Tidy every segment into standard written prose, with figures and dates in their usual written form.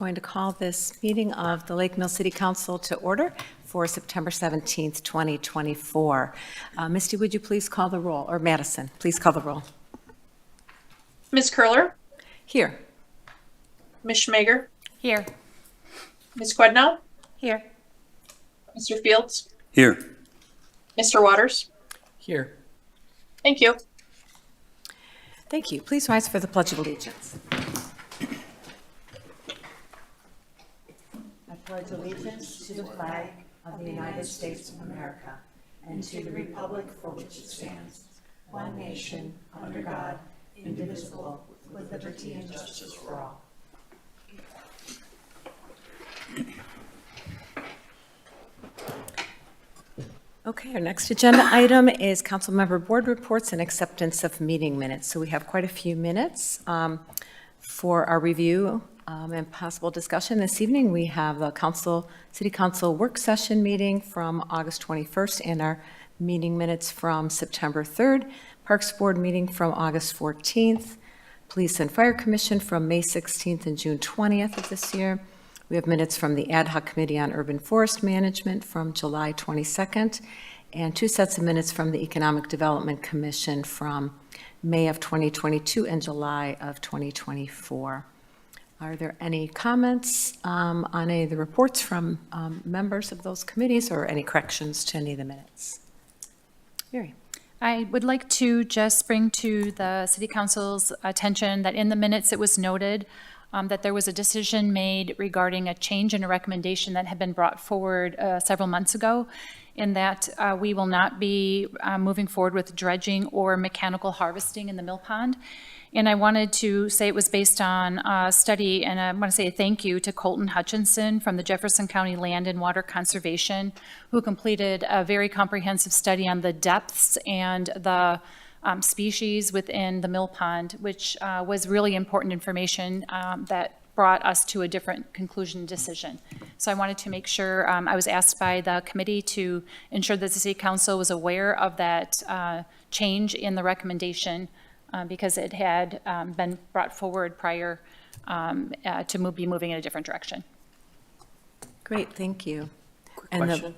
Going to call this meeting of the Lake Mill City Council to order for September 17th, 2024. Misty, would you please call the roll, or Madison, please call the roll. Ms. Curler? Here. Ms. Schmager? Here. Ms. Quednow? Here. Mr. Fields? Here. Mr. Waters? Here. Thank you. Thank you. Please rise for the Pledge of Allegiance. I pledge allegiance to the flag of the United States of America and to the republic for which it stands, one nation, under God, indivisible, with liberty and justice for all. Okay, our next agenda item is Councilmember Board Reports and Acceptance of Meeting Minutes. So we have quite a few minutes for our review and possible discussion. This evening, we have the City Council Work Session meeting from August 21st and our meeting minutes from September 3rd, Parks Board meeting from August 14th, Police and Fire Commission from May 16th and June 20th of this year. We have minutes from the Ad Hoc Committee on Urban Forest Management from July 22nd, and 2 sets of minutes from the Economic Development Commission from May of 2022 and July of 2024. Are there any comments on any of the reports from members of those committees, or any corrections to any of the minutes? Mary. I would like to just bring to the City Council's attention that in the minutes it was noted that there was a decision made regarding a change in a recommendation that had been brought forward several months ago, in that we will not be moving forward with dredging or mechanical harvesting in the mill pond. And I wanted to say it was based on a study, and I want to say a thank you to Colton Hutchinson from the Jefferson County Land and Water Conservation, who completed a very comprehensive study on the depths and the species within the mill pond, which was really important information that brought us to a different conclusion decision. So I wanted to make sure, I was asked by the committee to ensure that the City Council was aware of that change in the recommendation because it had been brought forward prior to be moving in a different direction. Great, thank you. Quick question.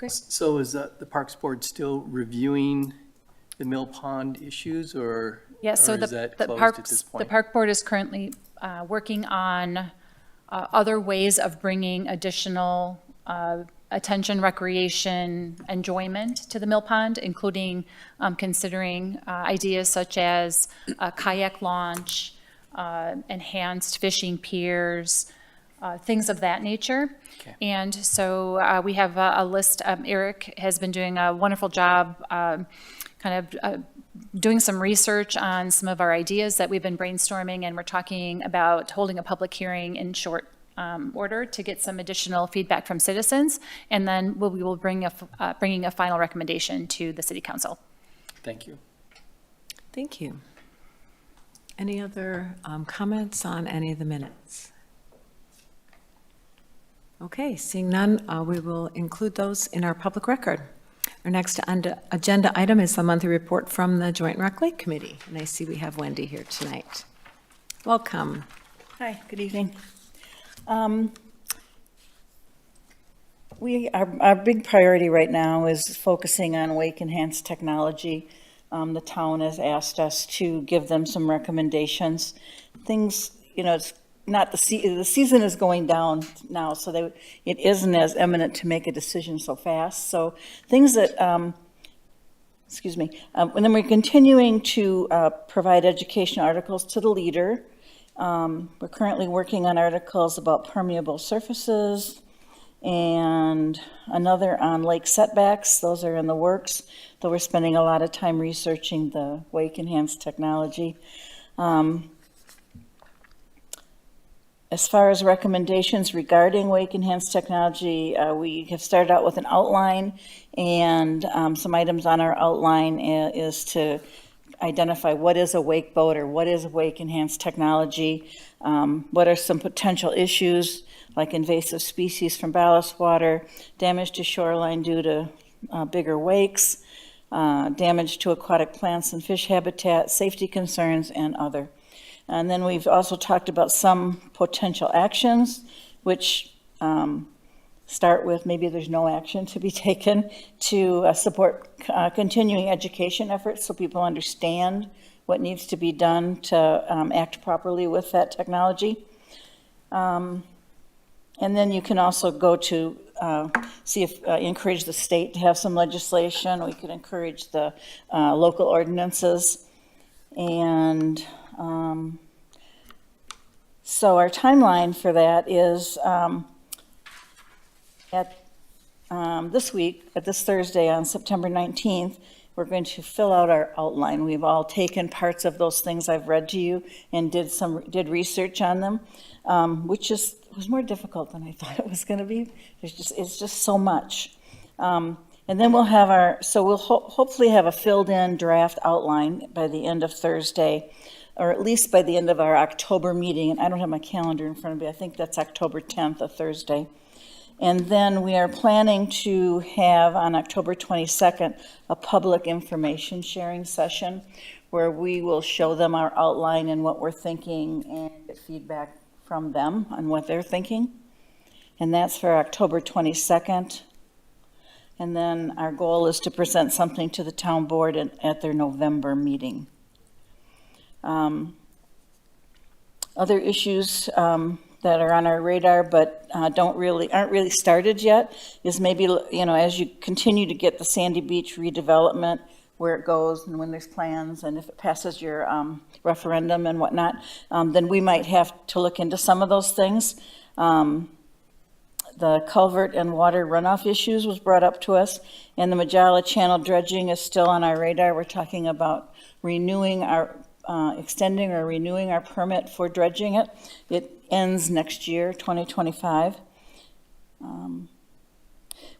So is the Parks Board still reviewing the mill pond issues, or, yes, so is that the closed Parks, at this point? the Park Board is currently working on other ways of bringing additional attention, recreation, enjoyment to the mill pond, including considering ideas such as a kayak launch, enhanced fishing piers, things of that nature. Okay. And so we have a list. Eric has been doing a wonderful job doing some research on some of our ideas that we've been brainstorming, and we're talking about holding a public hearing in short order to get some additional feedback from citizens, and then we will bringing a final recommendation to the City Council. Thank you. Thank you. Any other comments on any of the minutes? Okay, seeing none, we will include those in our public record. Our next agenda item is the monthly report from the Joint Rec Lake Committee, and I see we have Wendy here tonight. Welcome. Hi, good evening. Our big priority right now is focusing on wake-enhanced technology. The town has asked us to give them some recommendations. Things, it's not the season is going down now, so it isn't as imminent to make a decision so fast. So things that, and then we're continuing to provide education articles to the leader. We're currently working on articles about permeable surfaces and another on lake setbacks. Those are in the works, though we're spending a lot of time researching the wake-enhanced technology. As far as recommendations regarding wake-enhanced technology, we have started out with an outline, and some items on our outline is to identify what is a wake boat or what is wake-enhanced technology, what are some potential issues like invasive species from ballast water, damage to shoreline due to bigger wakes, damage to aquatic plants and fish habitat, safety concerns, and other. And then we've also talked about some potential actions, which start with maybe there's no action to be taken to support continuing education efforts so people understand what needs to be done to act properly with that technology. And then you can also go to see if, encourage the state to have some legislation. We could encourage the local ordinances. And so our timeline for that is this Thursday on September 19th, we're going to fill out our outline. We've all taken parts of those things I've read to you and did research on them, which was more difficult than I thought it was going to be. It's just so much. And then we'll have we'll hopefully have a filled-in draft outline by the end of Thursday, or at least by the end of our October meeting. And I don't have my calendar in front of me. I think that's October 10th, a Thursday. And then we are planning to have on October 22nd a public information sharing session where we will show them our outline and what we're thinking and get feedback from them on what they're thinking. And that's for October 22nd. And then our goal is to present something to the town board at their November meeting. Other issues that are on our radar but aren't really started yet is maybe, as you continue to get the Sandy Beach redevelopment, where it goes and when there's plans and if it passes your referendum and whatnot, then we might have to look into some of those things. The culvert and water runoff issues was brought up to us, and the Majala Channel dredging is still on our radar. We're talking about extending or renewing our permit for dredging it. It ends next year, 2025.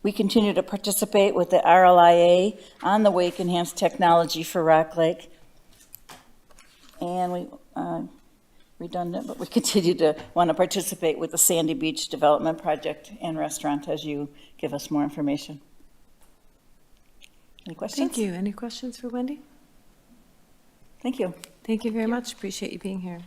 We continue to participate with the RLIA on the Wake Enhanced Technology for Rock Lake. And we, redundant, but we continue to want to participate with the Sandy Beach Development Project and Restaurant as you give us more information. Any questions? Thank you. Any questions for Wendy? Thank you. Thank you very much. Appreciate you being here.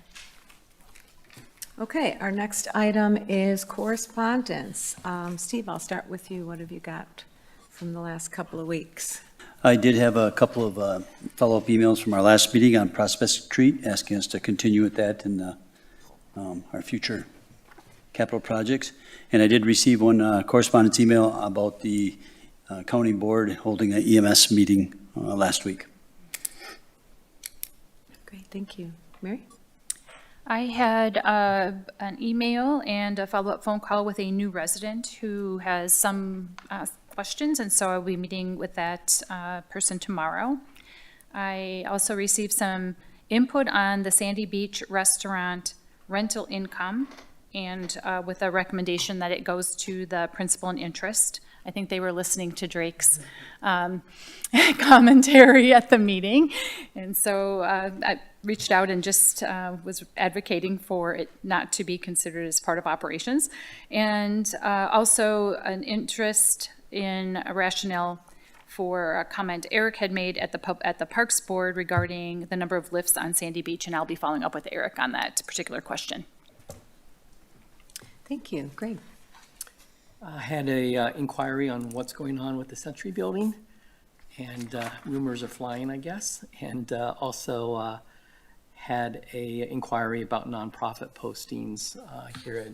Okay, our next item is correspondence. Steve, I'll start with you. What have you got from the last couple of weeks? I did have a couple of follow-up emails from our last meeting on Prospect Street, asking us to continue with that in our future capital projects. And I did receive one correspondence email about the county board holding an EMS meeting last week. Great, thank you. Mary? I had an email and a follow-up phone call with a new resident who has some questions, and so I'll be meeting with that person tomorrow. I also received some input on the Sandy Beach restaurant rental income, and with a recommendation that it goes to the principal and interest. I think they were listening to Drake's commentary at the meeting. And so I reached out and just was advocating for it not to be considered as part of operations. And also an interest in a rationale for a comment Eric had made at the Parks Board regarding the number of lifts on Sandy Beach, and I'll be following up with Eric on that particular question. Thank you. Great. I had a inquiry on what's going on with the Century Building, and rumors are flying, I guess, and also had a inquiry about nonprofit postings here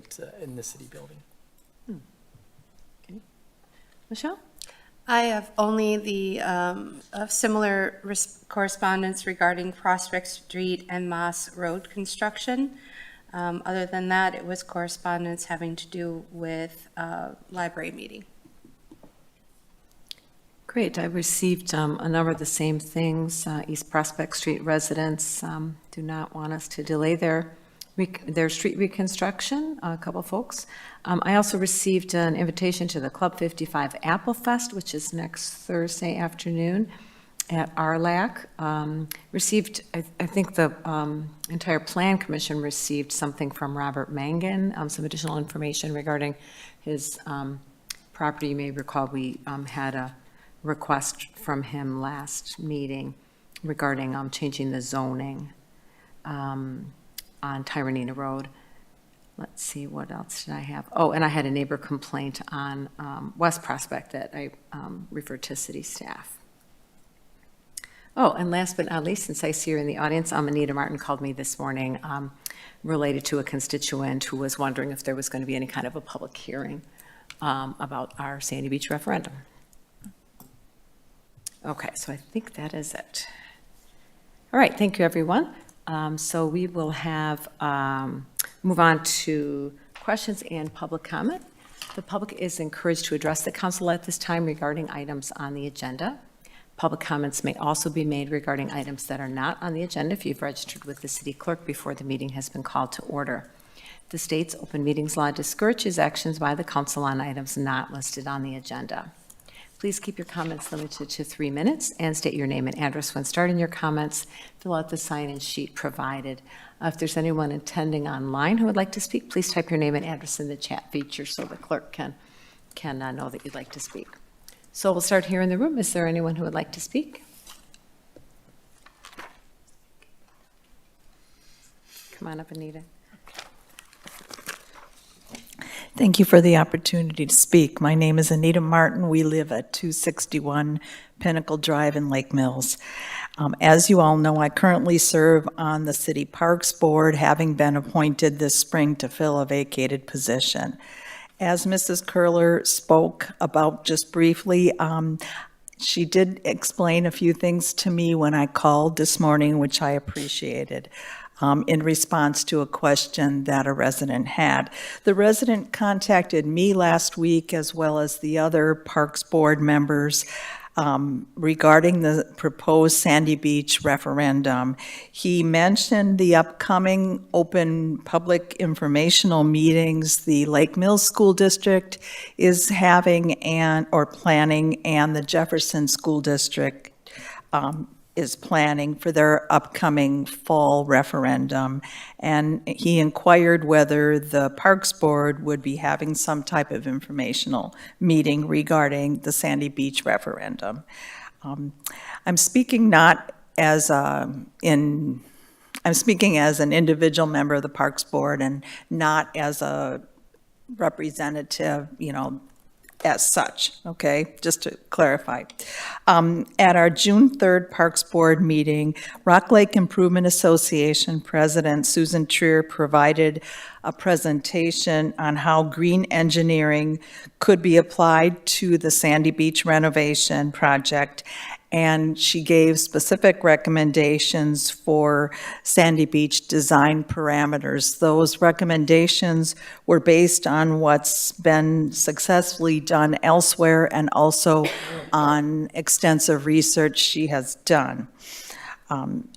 in the city building. Okay. Michelle? I have only the similar correspondence regarding Prospect Street and Moss Road construction. Other than that, it was correspondence having to do with library meeting. Great. I received a number of the same things. East Prospect Street residents do not want us to delay their street reconstruction, a couple folks. I also received an invitation to the Club 55 Apple Fest, which is next Thursday afternoon at Arlac. Received, I think the entire Plan Commission received something from Robert Mangan, some additional information regarding his property. You may recall we had a request from him last meeting regarding changing the zoning. on Tyranina Road. Let's see, what else did I have? Oh, and I had a neighbor complaint on West Prospect that I referred to city staff. Oh, and last but not least, since I see her in the audience, Anita Martin called me this morning related to a constituent who was wondering if there was going to be any kind of a public hearing about our Sandy Beach referendum. Okay, so I think that is it. All right, thank you, everyone. So we will have, move on to questions and public comment. The public is encouraged to address the council at this time regarding items on the agenda. Public comments may also be made regarding items that are not on the agenda if you've registered with the city clerk before the meeting has been called to order. The state's open meetings law discourages actions by the council on items not listed on the agenda. Please keep your comments limited to 3 minutes and state your name and address when starting your comments. Fill out the sign-in sheet provided. If there's anyone attending online who would like to speak, please type your name and address in the chat feature so the clerk can know that you'd like to speak. So we'll start here in the room. Is there anyone who would like to speak? Come on up, Anita. Thank you for the opportunity to speak. My name is Anita Martin. We live at 261 Pinnacle Drive in Lake Mills. As you all know, I currently serve on the City Parks Board, having been appointed this spring to fill a vacated position. As Mrs. Curler spoke about just briefly, she did explain a few things to me when I called this morning, which I appreciated. In response to a question that a resident had. The resident contacted me last week as well as the other Parks Board members regarding the proposed Sandy Beach referendum. He mentioned the upcoming open public informational meetings the Lake Mills School District is having or planning, and the Jefferson School District is planning for their upcoming fall referendum. And he inquired whether the Parks Board would be having some type of informational meeting regarding the Sandy Beach referendum. I'm speaking as an individual member of the Parks Board and not as a representative, as such, okay, just to clarify. At our June 3rd Parks Board meeting, Rock Lake Improvement Association President Susan Trier provided a presentation on how green engineering could be applied to the Sandy Beach renovation project, and she gave specific recommendations for Sandy Beach design parameters. Those recommendations were based on what's been successfully done elsewhere and also on extensive research she has done.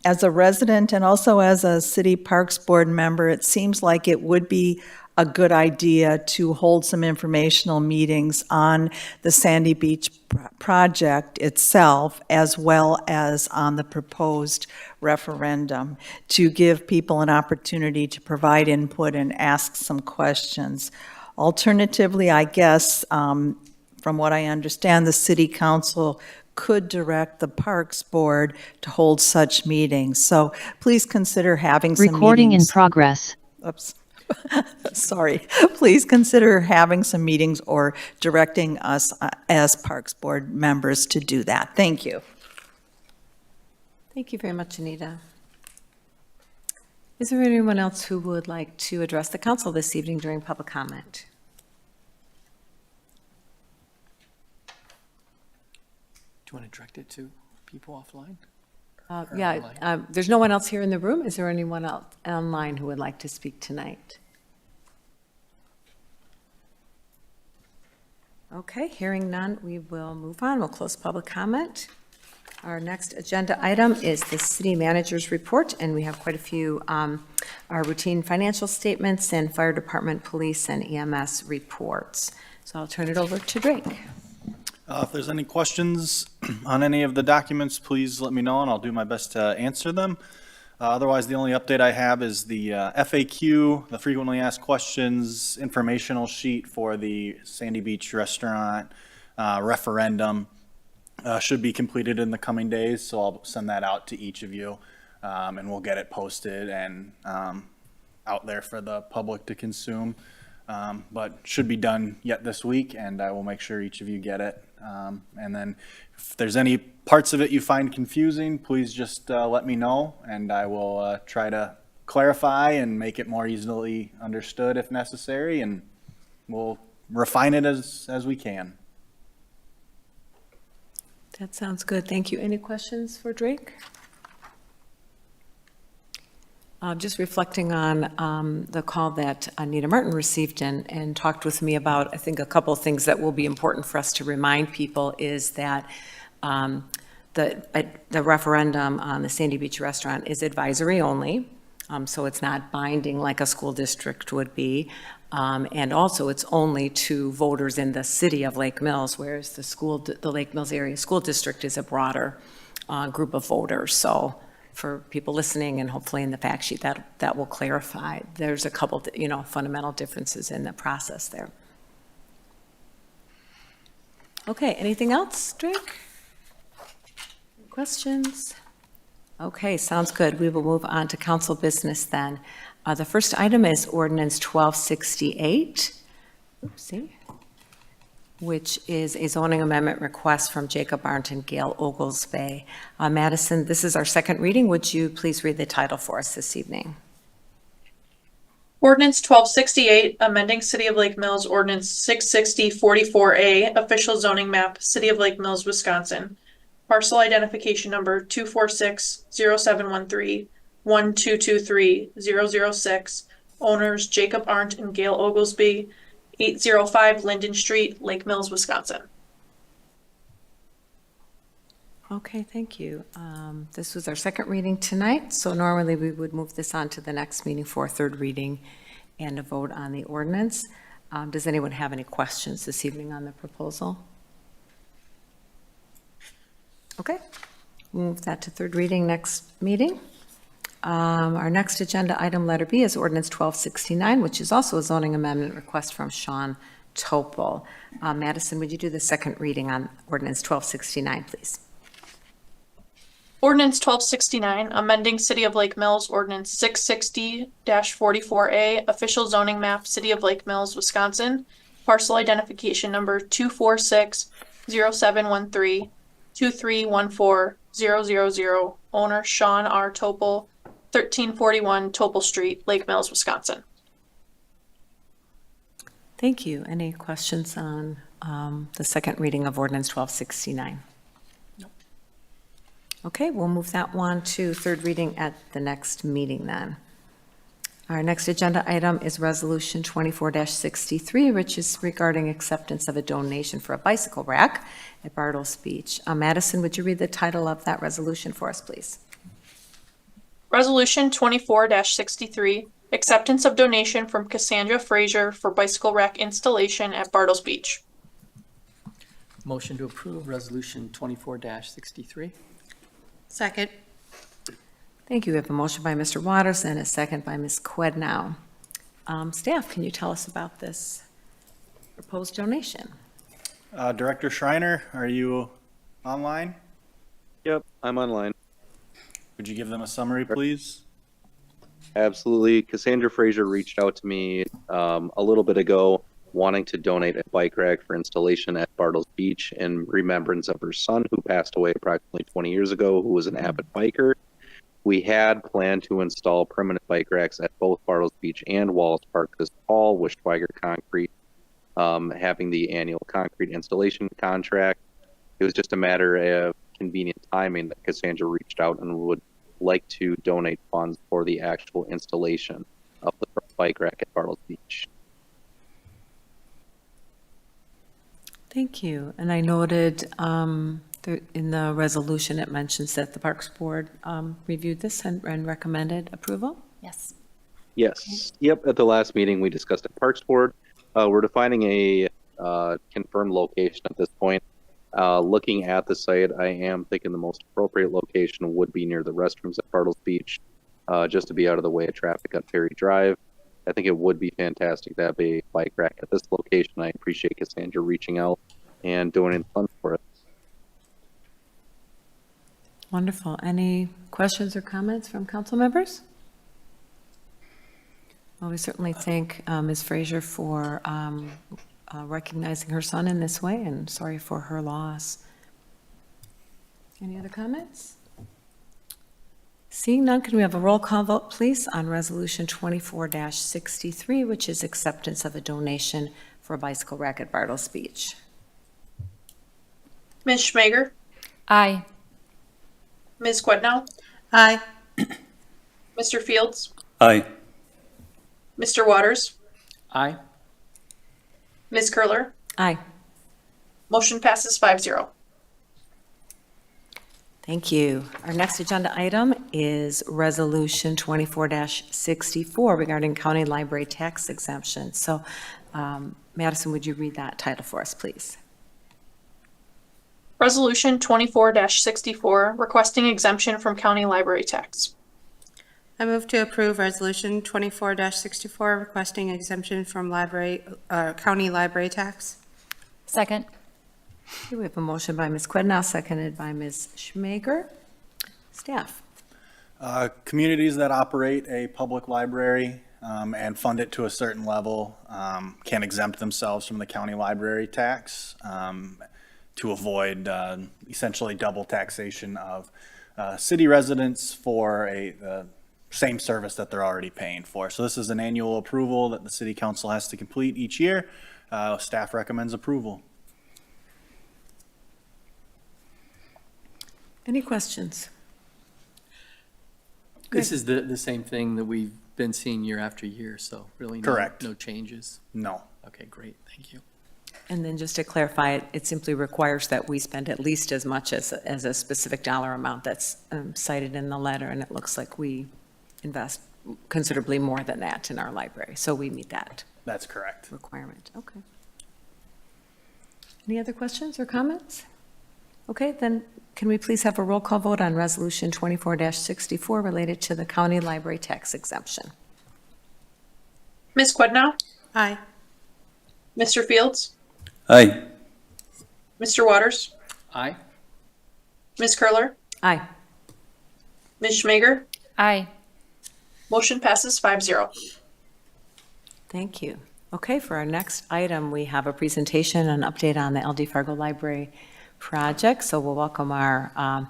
As a resident and also as a City Parks Board member, it seems like it would be a good idea to hold some informational meetings on the Sandy Beach project itself, as well as on the proposed referendum, to give people an opportunity to provide input and ask some questions. Alternatively, I guess, from what I understand, the City Council could direct the Parks Board to hold such meetings. So please consider having some Recording meetings. in progress. Oops. Sorry. Please consider having some meetings or directing us as Parks Board members to do that. Thank you. Thank you very much, Anita. Is there anyone else who would like to address the council this evening during public comment? Do you want to direct it to people offline? There's no one else here in the room. Is there anyone else online who would like to speak tonight? Okay, hearing none, we will move on. We'll close public comment. Our next agenda item is the city manager's report, and we have quite a few our routine financial statements and fire department, police, and EMS reports. So I'll turn it over to Drake. If there's any questions on any of the documents, please let me know and I'll do my best to answer them. Otherwise, the only update I have is the FAQ, the frequently asked questions informational sheet for the Sandy Beach restaurant referendum. Should be completed in the coming days, so I'll send that out to each of you and we'll get it posted and out there for the public to consume. But should be done yet this week, and I will make sure each of you get it. And then if there's any parts of it you find confusing, please just let me know, and I will try to clarify and make it more easily understood if necessary, and we'll refine it as we can. That sounds good. Thank you. Any questions for Drake? Just reflecting on the call that Anita Martin received and talked with me about, I think a couple of things that will be important for us to remind people is that the referendum on the Sandy Beach restaurant is advisory only, so it's not binding like a school district would be. And also, it's only to voters in the city of Lake Mills, whereas the Lake Mills Area School District is a broader group of voters. So for people listening, and hopefully in the fact sheet, that will clarify. There's a couple, fundamental differences in the process there. Okay, anything else, Drake? Questions? Okay, sounds good. We will move on to council business then. The first item is Ordinance 1268, which is a zoning amendment request from Jacob Arndt and Gayal Oglesbay. Madison, this is our second reading. Would you please read the title for us this evening? Ordinance 1268, amending City of Lake Mills Ordinance 660-44A, official zoning map, City of Lake Mills, Wisconsin. Parcel identification number 246-0713-1223-006. Owners Jacob Arndt and Gayal Oglesby, 805 Linden Street, Lake Mills, Wisconsin. Okay, thank you. This was our second reading tonight, so normally we would move this on to the next meeting for a third reading and a vote on the ordinance. Does anyone have any questions this evening on the proposal? Okay, we'll move that to third reading next meeting. Our next agenda item, letter B, is Ordinance 1269, which is also a zoning amendment request from Shawn Topel. Madison, would you do the second reading on Ordinance 1269, please? Ordinance 1269, amending City of Lake Mills Ordinance 660-44A, official zoning map, City of Lake Mills, Wisconsin. Parcel identification number 246-0713-2314-000. Owner Shawn R. Topel, 1341 Topel Street, Lake Mills, Wisconsin. Thank you. Any questions on the second reading of Ordinance 1269? No. Okay, we'll move that one to third reading at the next meeting then. Our next agenda item is Resolution 24-63, which is regarding acceptance of a donation for a bicycle rack at Bartels Beach. Madison, would you read the title of that resolution for us, please? Resolution 24-63, acceptance of donation from Cassandra Frazier for bicycle rack installation at Bartels Beach. Motion to approve Resolution 24-63. Second. Thank you. We have a motion by Mr. Waters and a second by Ms. Quednow. Staff, can you tell us about this proposed donation? Director Schreiner, are you online? Yep, I'm online. Would you give them a summary, please? Absolutely. Cassandra Frazier reached out to me a little bit ago wanting to donate a bike rack for installation at Bartels Beach in remembrance of her son who passed away approximately 20 years ago, who was an avid biker. We had planned to install permanent bike racks at both Bartels Beach and Wallace Park this fall with Schweiger Concrete having the annual concrete installation contract. It was just a matter of convenient timing that Cassandra reached out and would like to donate funds for the actual installation of the bike rack at Bartels Beach. Thank you. And I noted in the resolution, it mentions that the Parks Board reviewed this and recommended approval. Yes. Yes. Yep. At the last meeting, we discussed at Parks Board. We're defining a confirmed location at this point. Looking at the site, I am thinking the most appropriate location would be near the restrooms at Bartels Beach, just to be out of the way of traffic on Ferry Drive. I think it would be fantastic to have a bike rack at this location. I appreciate Cassandra reaching out and donating funds for it. Wonderful. Any questions or comments from council members? Well, we certainly thank Ms. Frazier for recognizing her son in this way, and sorry for her loss. Any other comments? Seeing none, can we have a roll call vote, please, on Resolution 24-63, which is acceptance of a donation for a bicycle rack at Bartels Beach? Ms. Schmager, Aye. Ms. Quidnow, Aye. Mr. Fields, Aye. Mr. Waters, Aye. Ms. Curler. Aye. Motion passes 5-0. Thank you. Our next agenda item is Resolution 24-64 regarding county library tax exemption. So, Madison, would you read that title for us, please? Resolution 24-64, requesting exemption from county library tax. I move to approve Resolution 24-64, requesting exemption from county library tax. Second. Okay, we have a motion by Ms. Quidnow, seconded by Ms. Schmager. Staff. Communities that operate a public library and fund it to a certain level can exempt themselves from the county library tax to avoid essentially double taxation of city residents for the same service that they're already paying for. So this is an annual approval that the city council has to complete each year. Staff recommends approval. Any questions? This is the same thing that we've been seeing year after year, so really Correct. no changes. No. Okay, great, thank you. And then just to clarify, it simply requires that we spend at least as much as a specific dollar amount that's cited in the letter, and it looks like we invest considerably more than that in our library, so we meet that That's correct. requirement. Okay. Any other questions or comments? Okay, then can we please have a roll call vote on Resolution 24-64 related to the county library tax exemption? Ms. Quidnow, Aye. Mr. Fields, Aye. Mr. Waters, Aye. Ms. Curler, Aye. Ms. Schmager. Aye. Motion passes 5-0. Thank you. Okay, for our next item, we have a presentation, an update on the LD Fargo Library project. So we'll welcome our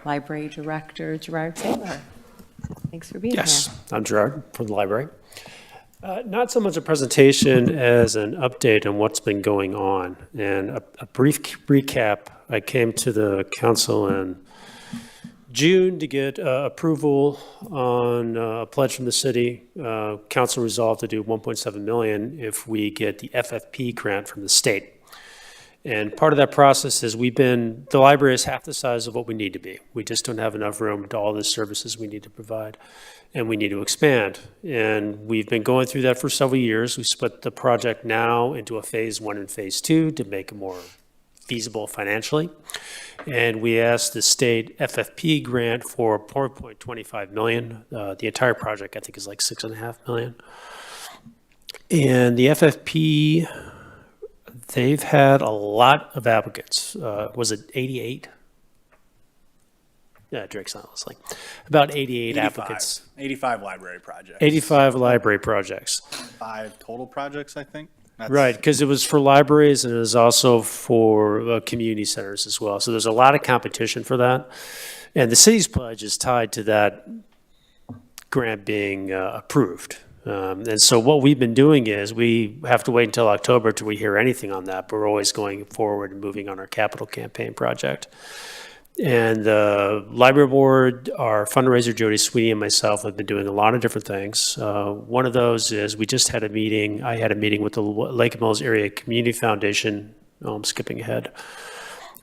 Library Director, Gerard Saylor. Thanks for being here. Yes, I'm Gerard from the library. Not so much a presentation as an update on what's been going on. And a brief recap, I came to the council in June to get approval on a pledge from the city. Council resolved to do 1.7 million if we get the FFP grant from the state. And part of that process is the library is half the size of what we need to be. We just don't have enough room to all the services we need to provide, and we need to expand. And we've been going through that for several years. We split the project now into a phase 1 and phase 2 to make it more feasible financially. And we asked the state FFP grant for 4.25 million. The entire project, I think, is like 6.5 million. And the FFP, they've had a lot of applicants. Was it 88? Yeah, Drake's not listening. About 88 applicants. 85 library projects. 85 library projects. 5 total projects, I think. Right, because it was for libraries and it was also for community centers as well. So there's a lot of competition for that. And the city's pledge is tied to that grant being approved. And so what we've been doing is we have to wait until October till we hear anything on that, but we're always going forward and moving on our capital campaign project. And the library board, our fundraiser, Jody Sweeney and myself have been doing a lot of different things. One of those is we just had a meeting. I had a meeting with the Lake Mills Area Community Foundation. Oh, I'm skipping ahead.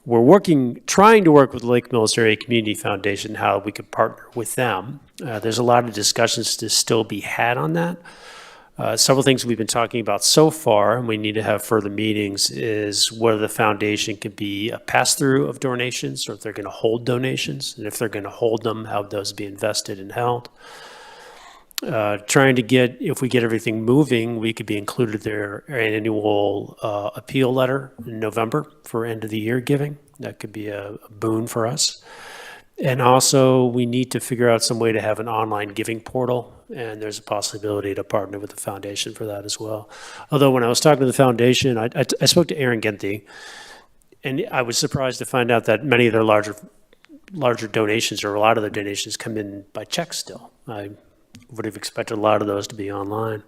We're trying to work with Lake Mills Area Community Foundation, how we could partner with them. There's a lot of discussions to still be had on that. Several things we've been talking about so far, and we need to have further meetings, is whether the foundation could be a pass-through of donations, or if they're going to hold donations, and if they're going to hold them, how those be invested and held. Trying to get, if we get everything moving, we could be included their annual appeal letter in November for end of the year giving. That could be a boon for us. And also, we need to figure out some way to have an online giving portal, and there's a possibility to partner with the foundation for that as well. Although when I was talking to the foundation, I spoke to Aaron Genty, and I was surprised to find out that many of their larger donations, or a lot of their donations, come in by check still. I would have expected a lot of those to be online.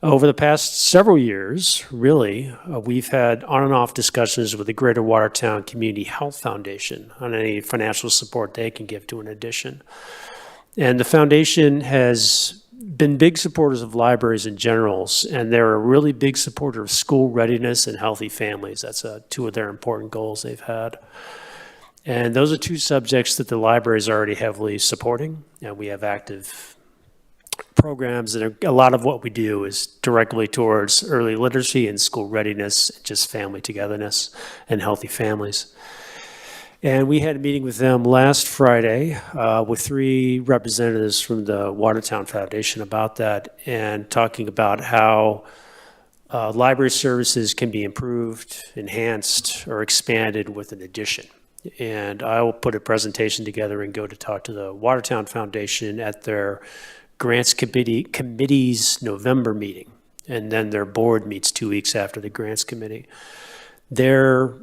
Over the past several years, really, we've had on and off discussions with the Greater Watertown Community Health Foundation on any financial support they can give to an addition. And the foundation has been big supporters of libraries in general, and they're a really big supporter of school readiness and healthy families. That's two of their important goals they've had. And those are two subjects that the library is already heavily supporting, and we have active programs, and a lot of what we do is directly towards early literacy and school readiness, just family togetherness and healthy families. And we had a meeting with them last Friday with 3 representatives from the Watertown Foundation about that, and talking about how library services can be improved, enhanced, or expanded with an addition. And I will put a presentation together and go to talk to the Watertown Foundation at their Grants Committee's November meeting, and then their board meets 2 weeks after the Grants Committee. Their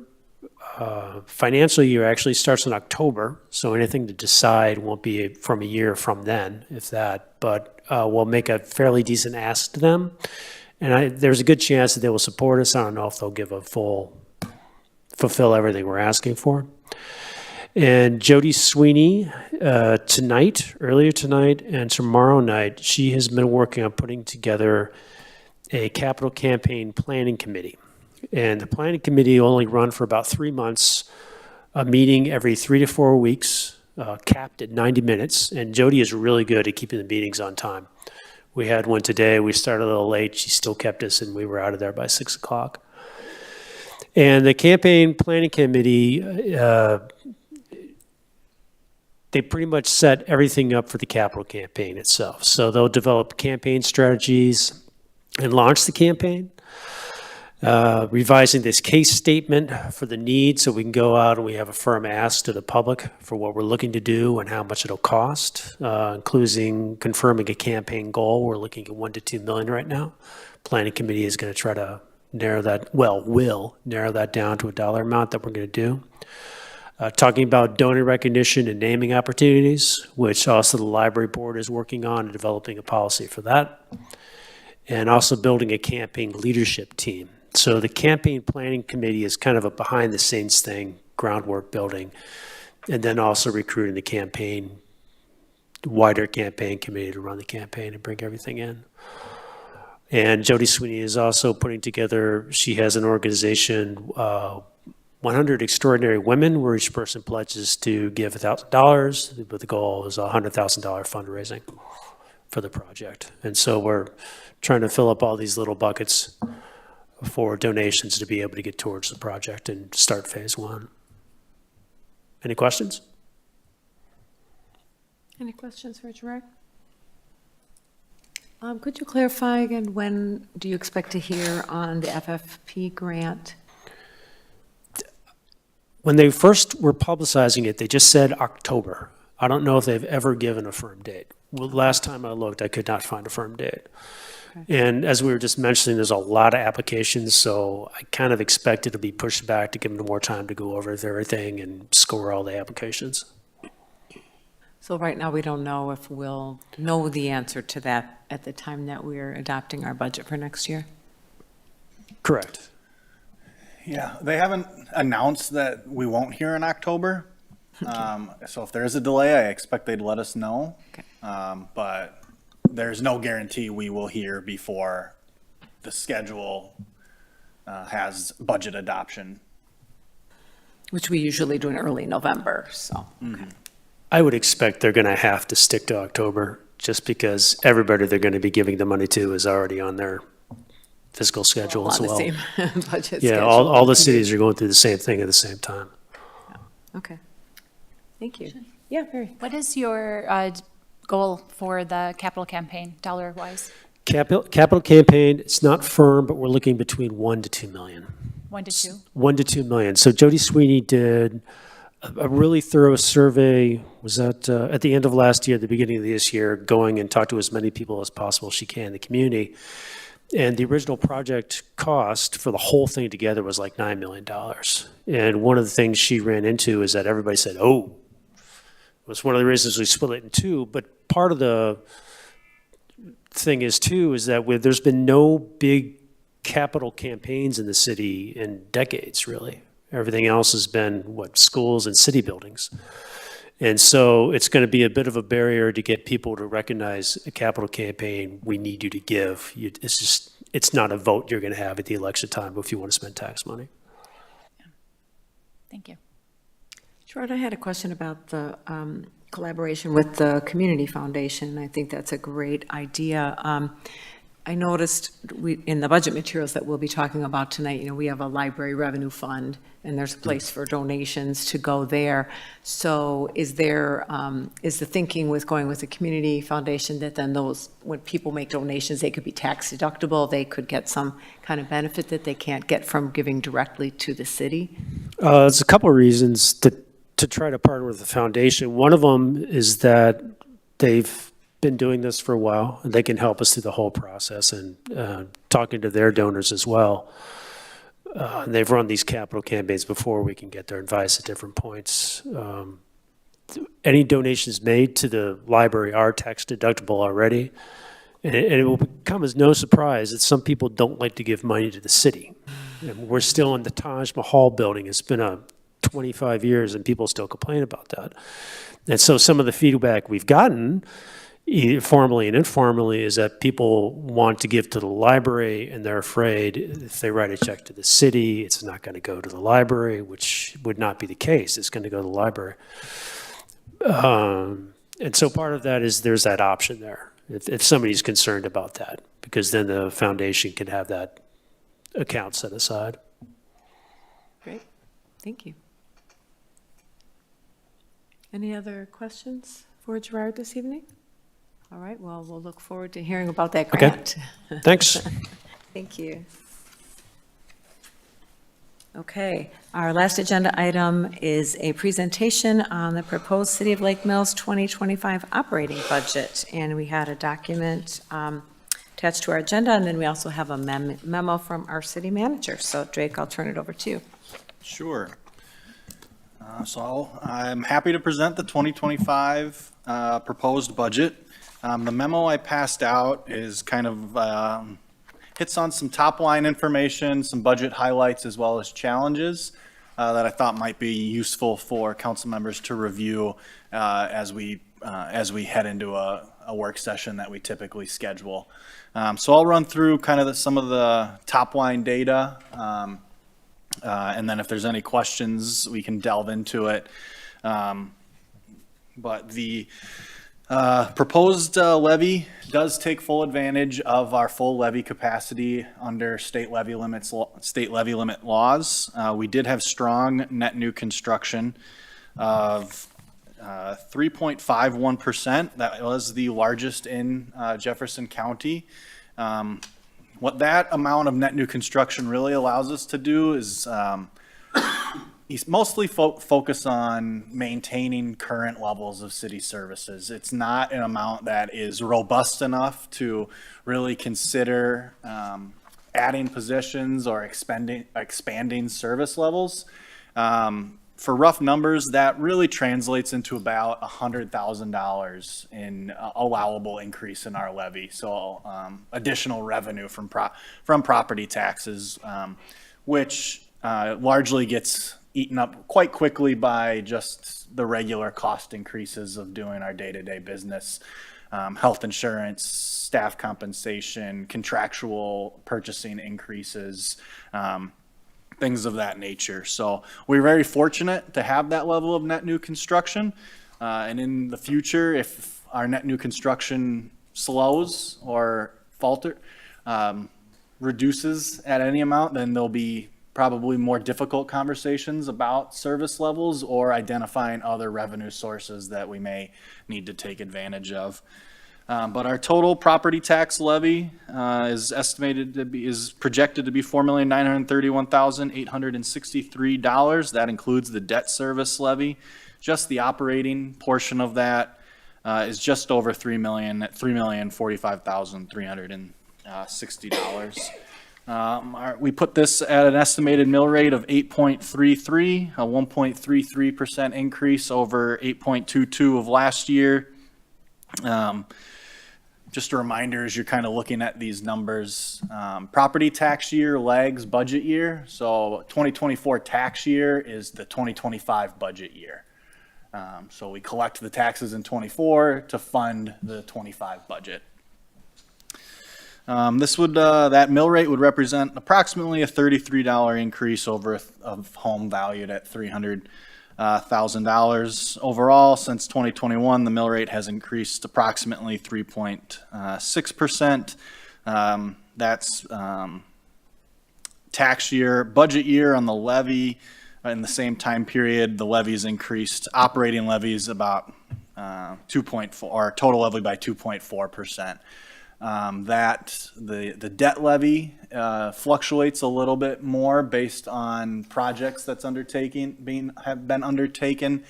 financial year actually starts in October, so anything to decide won't be from a year from then, if that, but we'll make a fairly decent ask to them. And there's a good chance that they will support us. I don't know if they'll give fulfill everything we're asking for. And Jody Sweeney, earlier tonight and tomorrow night, she has been working on putting together a capital campaign planning committee. And the planning committee will only run for about 3 months, a meeting every 3 to 4 weeks, capped at 90 minutes. And Jody is really good at keeping the meetings on time. We had one today. We started a little late. She still kept us, and we were out of there by 6 o'clock. And the campaign planning committee, they pretty much set everything up for the capital campaign itself. So they'll develop campaign strategies and launch the campaign, revising this case statement for the need so we can go out and we have a firm ask to the public for what we're looking to do and how much it'll cost, including confirming a campaign goal. We're looking at $1 to $2 million right now. Planning committee is going to try to narrow that, will narrow that down to a dollar amount that we're going to do. Talking about donor recognition and naming opportunities, which also the library board is working on and developing a policy for that. And also building a campaign leadership team. So the campaign planning committee is kind of a behind the scenes thing, groundwork building, and then also recruiting the wider campaign committee to run the campaign and bring everything in. And Jody Sweeney is also putting together, she has an organization, 100 Extraordinary Women, where each person pledges to give $1,000, but the goal is a $100,000 fundraising for the project. And so we're trying to fill up all these little buckets for donations to be able to get towards the project and start phase 1. Any questions? Any questions for Gerard? Could you clarify again, when do you expect to hear on the FFP grant? When they first were publicizing it, they just said October. I don't know if they've ever given a firm date. Well, last time I looked, I could not find a firm date. Okay. And as we were just mentioning, there's a lot of applications, so I kind of expect it to be pushed back to give them more time to go over everything and score all the applications. So right now, we don't know if we'll know the answer to that at the time that we're adopting our budget for next year? Correct. Yeah, they haven't announced that we won't hear in October. So if there is a delay, I expect they'd let us know. Okay. But there's no guarantee we will hear before the schedule has budget adoption. Which we usually do in early November, so. Okay. I would expect they're going to have to stick to October, just because everybody they're going to be giving the money to is already on their fiscal schedule as well. On the same budget Yeah, schedule. all the cities are going through the same thing at the same time. Okay. Thank you. Yeah, very. What is your goal for the capital campaign, dollar-wise? Capital campaign, it's not firm, but we're looking between $1 to $2 million. 1 to 2? 1 to 2 million. So Jody Sweeney did a really thorough survey. Was that at the end of last year, the beginning of this year, going and talk to as many people as possible she can in the community. And the original project cost for the whole thing together was like $9 million. And one of the things she ran into is that everybody said, oh, it was one of the reasons we split it in two. But part of the thing is too, is that there's been no big capital campaigns in the city in decades, really. Everything else has been, schools and city buildings. And so it's going to be a bit of a barrier to get people to recognize a capital campaign we need you to give. It's not a vote you're going to have at the election time if you want to spend tax money. Thank you. Gerard, I had a question about the collaboration with the Community Foundation. I think that's a great idea. I noticed in the budget materials that we'll be talking about tonight, we have a library revenue fund, and there's a place for donations to go there. So is the thinking with going with the Community Foundation that then when people make donations, they could be tax deductible, they could get some kind of benefit that they can't get from giving directly to the city? There's a couple of reasons to try to partner with the foundation. One of them is that they've been doing this for a while, and they can help us through the whole process and talking to their donors as well. And they've run these capital campaigns before. We can get their advice at different points. Any donations made to the library are tax deductible already. And it will come as no surprise that some people don't like to give money to the city. And we're still in the Taj Mahal building. It's been 25 years, and people still complain about that. And so some of the feedback we've gotten, formally and informally, is that people want to give to the library, and they're afraid if they write a check to the city, it's not going to go to the library, which would not be the case. It's going to go to the library. And so part of that is there's that option there, if somebody's concerned about that, because then the foundation can have that account set aside. Great, thank you. Any other questions for Gerard this evening? All right, well, we'll look forward to hearing about that grant. Okay, thanks. Thank you. Okay, our last agenda item is a presentation on the proposed City of Lake Mills 2025 operating budget. And we had a document attached to our agenda, and then we also have a memo from our city manager. So Drake, I'll turn it over to you. Sure. So I'm happy to present the 2025 proposed budget. The memo I passed out is kind of hits on some top line information, some budget highlights, as well as challenges that I thought might be useful for council members to review as we head into a work session that we typically schedule. So I'll run through kind of some of the top line data. And then if there's any questions, we can delve into it. But the proposed levy does take full advantage of our full levy capacity under state levy limit laws. We did have strong net new construction of 3.51%. That was the largest in Jefferson County. What that amount of net new construction really allows us to do is mostly focus on maintaining current levels of city services. It's not an amount that is robust enough to really consider adding positions or expanding service levels. For rough numbers, that really translates into about $100,000 in allowable increase in our levy. So additional revenue from property taxes, which largely gets eaten up quite quickly by just the regular cost increases of doing our day-to-day business. Health insurance, staff compensation, contractual purchasing increases, things of that nature. So we're very fortunate to have that level of net new construction. And in the future, if our net new construction slows or reduces at any amount, then there'll be probably more difficult conversations about service levels or identifying other revenue sources that we may need to take advantage of. But our total property tax levy is projected to be $4,931,863. That includes the debt service levy. Just the operating portion of that is just over $3 million at $3,045,360. We put this at an estimated mill rate of 8.33, a 1.33% increase over 8.22 of last year. Just a reminder, as you're kind of looking at these numbers, property tax year lags budget year. So 2024 tax year is the 2025 budget year. So we collect the taxes in 24 to fund the 25 budget. That mill rate would represent approximately a $33 increase over a home valued at $300,000. Overall, since 2021, the mill rate has increased approximately 3.6%. That's tax year, budget year on the levy. In the same time period, the levies increased, operating levies about 2.4, or total levy by 2.4%. The debt levy fluctuates a little bit more based on projects have been undertaken,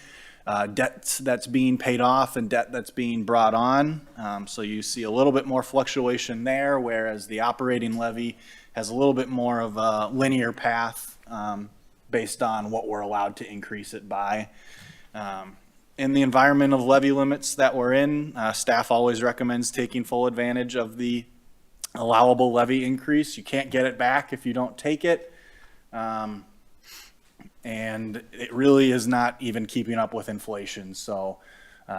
debt that's being paid off and debt that's being brought on. So you see a little bit more fluctuation there, whereas the operating levy has a little bit more of a linear path based on what we're allowed to increase it by. In the environment of levy limits that we're in, staff always recommends taking full advantage of the allowable levy increase. You can't get it back if you don't take it. And it really is not even keeping up with inflation. So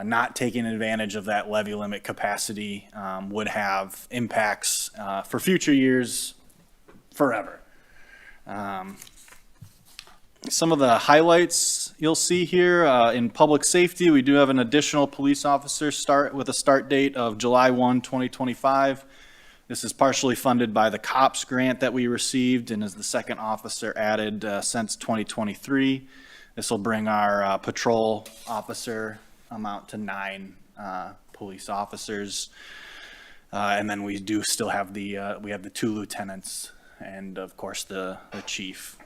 not taking advantage of that levy limit capacity would have impacts for future years forever. Some of the highlights you'll see here in public safety, we do have an additional police officer with a start date of July 1, 2025. This is partially funded by the COPS grant that we received and is the second officer added since 2023. This will bring our patrol officer amount to 9 police officers. And then we do still have we have the 2 lieutenants and of course the chief.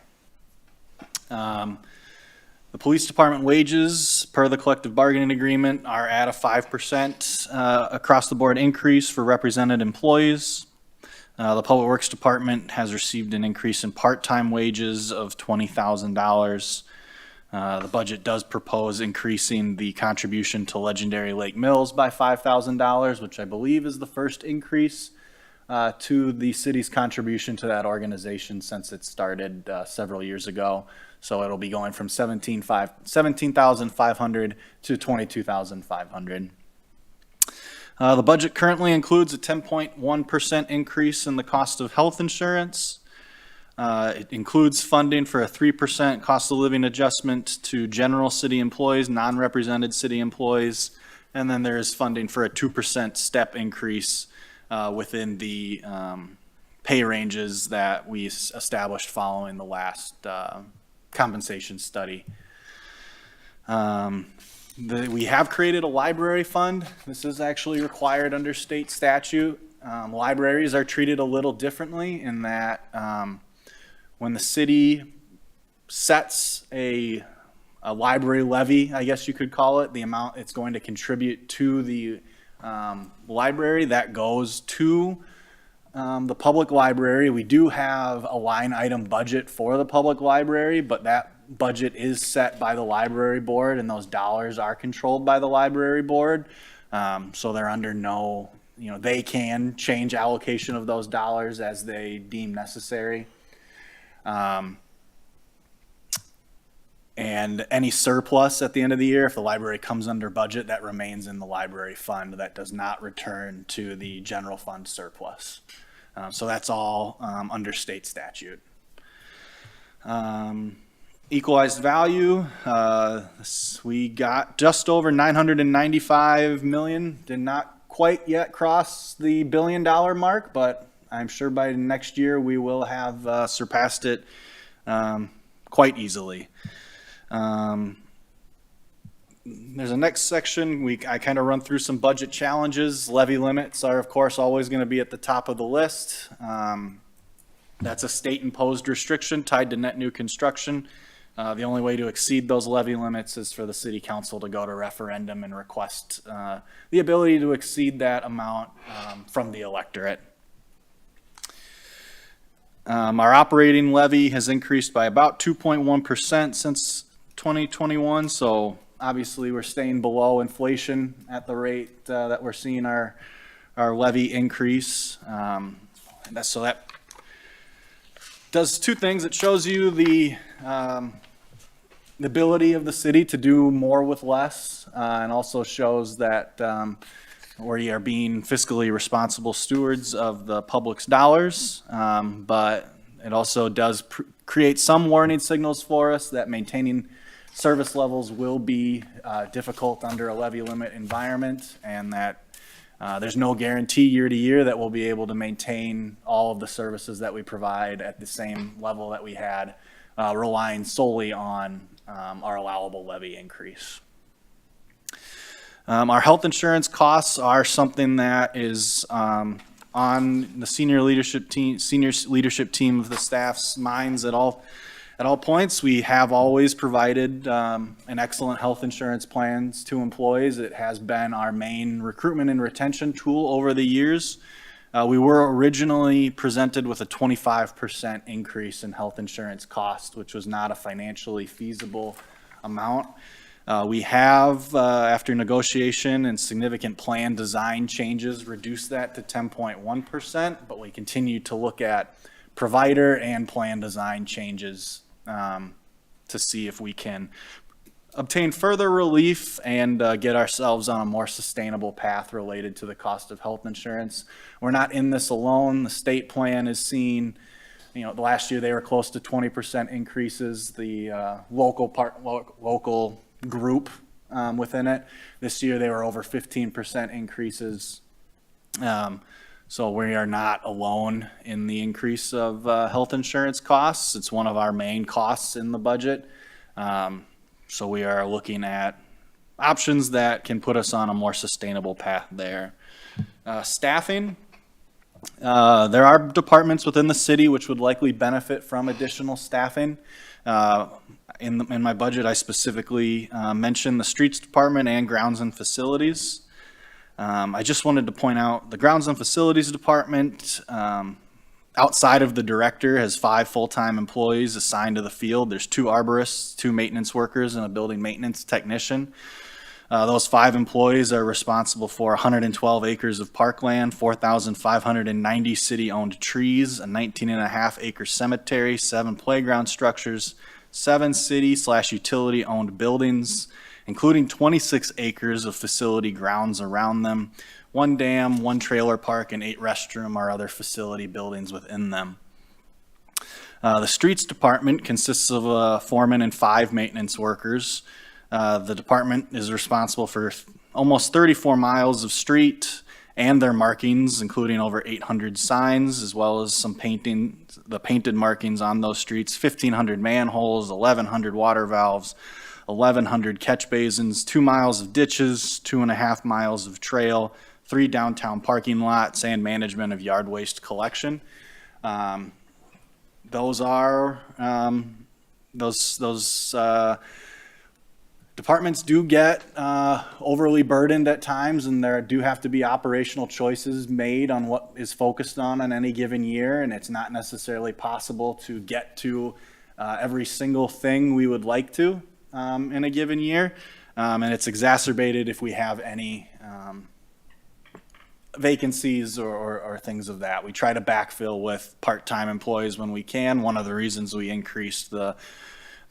The police department wages per the collective bargaining agreement are at a 5% across the board increase for represented employees. The public works department has received an increase in part-time wages of $20,000. The budget does propose increasing the contribution to Legendary Lake Mills by $5,000, which I believe is the first increase to the city's contribution to that organization since it started several years ago. So it'll be going from $17,500 to $22,500. The budget currently includes a 10.1% increase in the cost of health insurance. It includes funding for a 3% cost of living adjustment to general city employees, non-represented city employees, and then there is funding for a 2% step increase within the pay ranges that we established following the last compensation study. We have created a library fund. This is actually required under state statute. Libraries are treated a little differently in that when the city sets a library levy, I guess you could call it, the amount it's going to contribute to the library, that goes to the public library. We do have a line item budget for the public library, but that budget is set by the library board and those dollars are controlled by the library board. So they're under no, they can change allocation of those dollars as they deem necessary. And any surplus at the end of the year, if the library comes under budget, that remains in the library fund. That does not return to the general fund surplus. So that's all under state statute. Equalized value, we got just over 995 million. Did not quite yet cross the $1 billion mark, but I'm sure by next year we will have surpassed it there's a next section. I kind of run through some budget challenges. Levy limits are, of course, always going to be at the top of the list. That's a state-imposed restriction tied to net new construction. The only way to exceed those levy limits is for the city council to go to referendum and request the ability to exceed that amount from the electorate. Our operating levy has increased by about 2.1% since 2021, so obviously we're staying below inflation at the rate that we're seeing our levy increase. So that does two things. It shows you the ability of the city to do more with less, and also shows that we are being fiscally responsible stewards of the public's dollars. But it also does create some warning signals for us that maintaining service levels will be difficult under a levy limit environment, and that there's no guarantee year to year that we'll be able to maintain all of the services that we provide at the same level that we had, relying solely on our allowable levy increase. Our health insurance costs are something that is on the senior leadership team of the staff's minds at all points. We have always provided an excellent health insurance plans to employees. It has been our main recruitment and retention tool over the years. We were originally presented with a 25% increase in health insurance cost, which was not a financially feasible amount. We have, after negotiation and significant plan design changes, reduced that to 10.1%, but we continue to look at provider and plan design changes to see if we can obtain further relief and get ourselves on a more sustainable path related to the cost of health insurance. We're not in this alone. The state plan is seeing, the last year they were close to 20% increases. The local group within it, this year they were over 15% increases. So we are not alone in the increase of health insurance costs. It's one of our main costs in the budget. So we are looking at options that can put us on a more sustainable path there. Staffing. There are departments within the city which would likely benefit from additional staffing. In my budget, I specifically mentioned the streets department and grounds and facilities. I just wanted to point out the grounds and facilities department, outside of the director, has 5 full-time employees assigned to the field. There's 2 arborists, 2 maintenance workers, and a building maintenance technician. Those 5 employees are responsible for 112 acres of parkland, 4,590 city-owned trees, a 19.5-acre cemetery, 7 playground structures, 7 city/utility-owned buildings, including 26 acres of facility grounds around them, 1 dam, 1 trailer park, and 8 restroom or other facility buildings within them. The streets department consists of a foreman and 5 maintenance workers. The department is responsible for almost 34 miles of street and their markings, including over 800 signs, as well as some the painted markings on those streets, 1,500 manholes, 1,100 water valves, 1,100 catch basins, 2 miles of ditches, 2.5 miles of trail, 3 downtown parking lots, and management of yard waste collection. Those departments do get overly burdened at times, and there do have to be operational choices made on what is focused on any given year, and it's not necessarily possible to get to every single thing we would like to in a given year, and it's exacerbated if we have any vacancies or things of that. We try to backfill with part-time employees when we can. One of the reasons we increased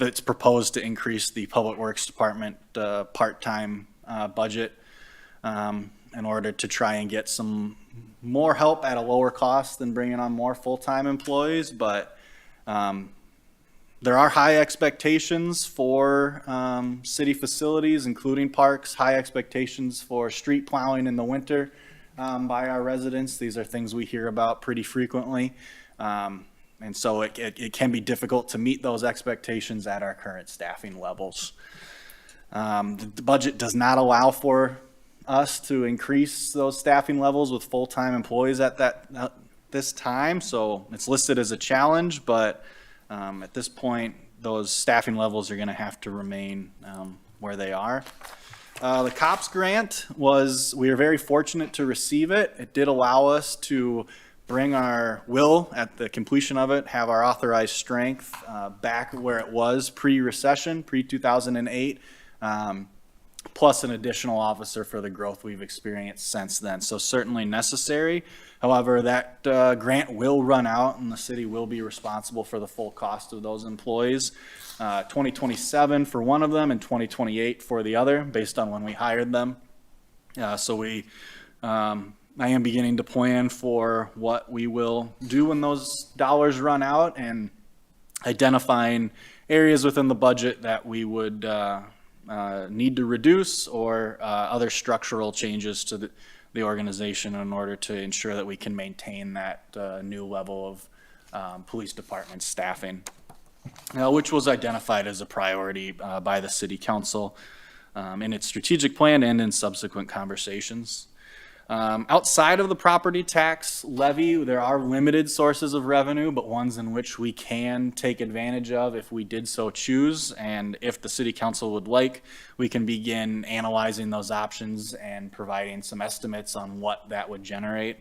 it's proposed to increase the Public Works Department part-time budget in order to try and get some more help at a lower cost than bringing on more full-time employees. But there are high expectations for city facilities, including parks, high expectations for street plowing in the winter by our residents. These are things we hear about pretty frequently. And so it can be difficult to meet those expectations at our current staffing levels. The budget does not allow for us to increase those staffing levels with full-time employees at this time, so it's listed as a challenge, but at this point, those staffing levels are going to have to remain where they are. The COPS grant we are very fortunate to receive it. It did allow us to bring at the completion of it, have our authorized strength back where it was pre-recession, pre-2008, plus an additional officer for the growth we've experienced since then. So certainly necessary. However, that grant will run out and the city will be responsible for the full cost of those employees. 2027 for one of them and 2028 for the other, based on when we hired them. I am beginning to plan for what we will do when those dollars run out and identifying areas within the budget that we would need to reduce or other structural changes to the organization in order to ensure that we can maintain that new level of police department staffing, which was identified as a priority by the city council in its strategic plan and in subsequent conversations. Outside of the property tax levy, there are limited sources of revenue, but ones in which we can take advantage of if we did so choose. And if the city council would like, we can begin analyzing those options and providing some estimates on what that would generate.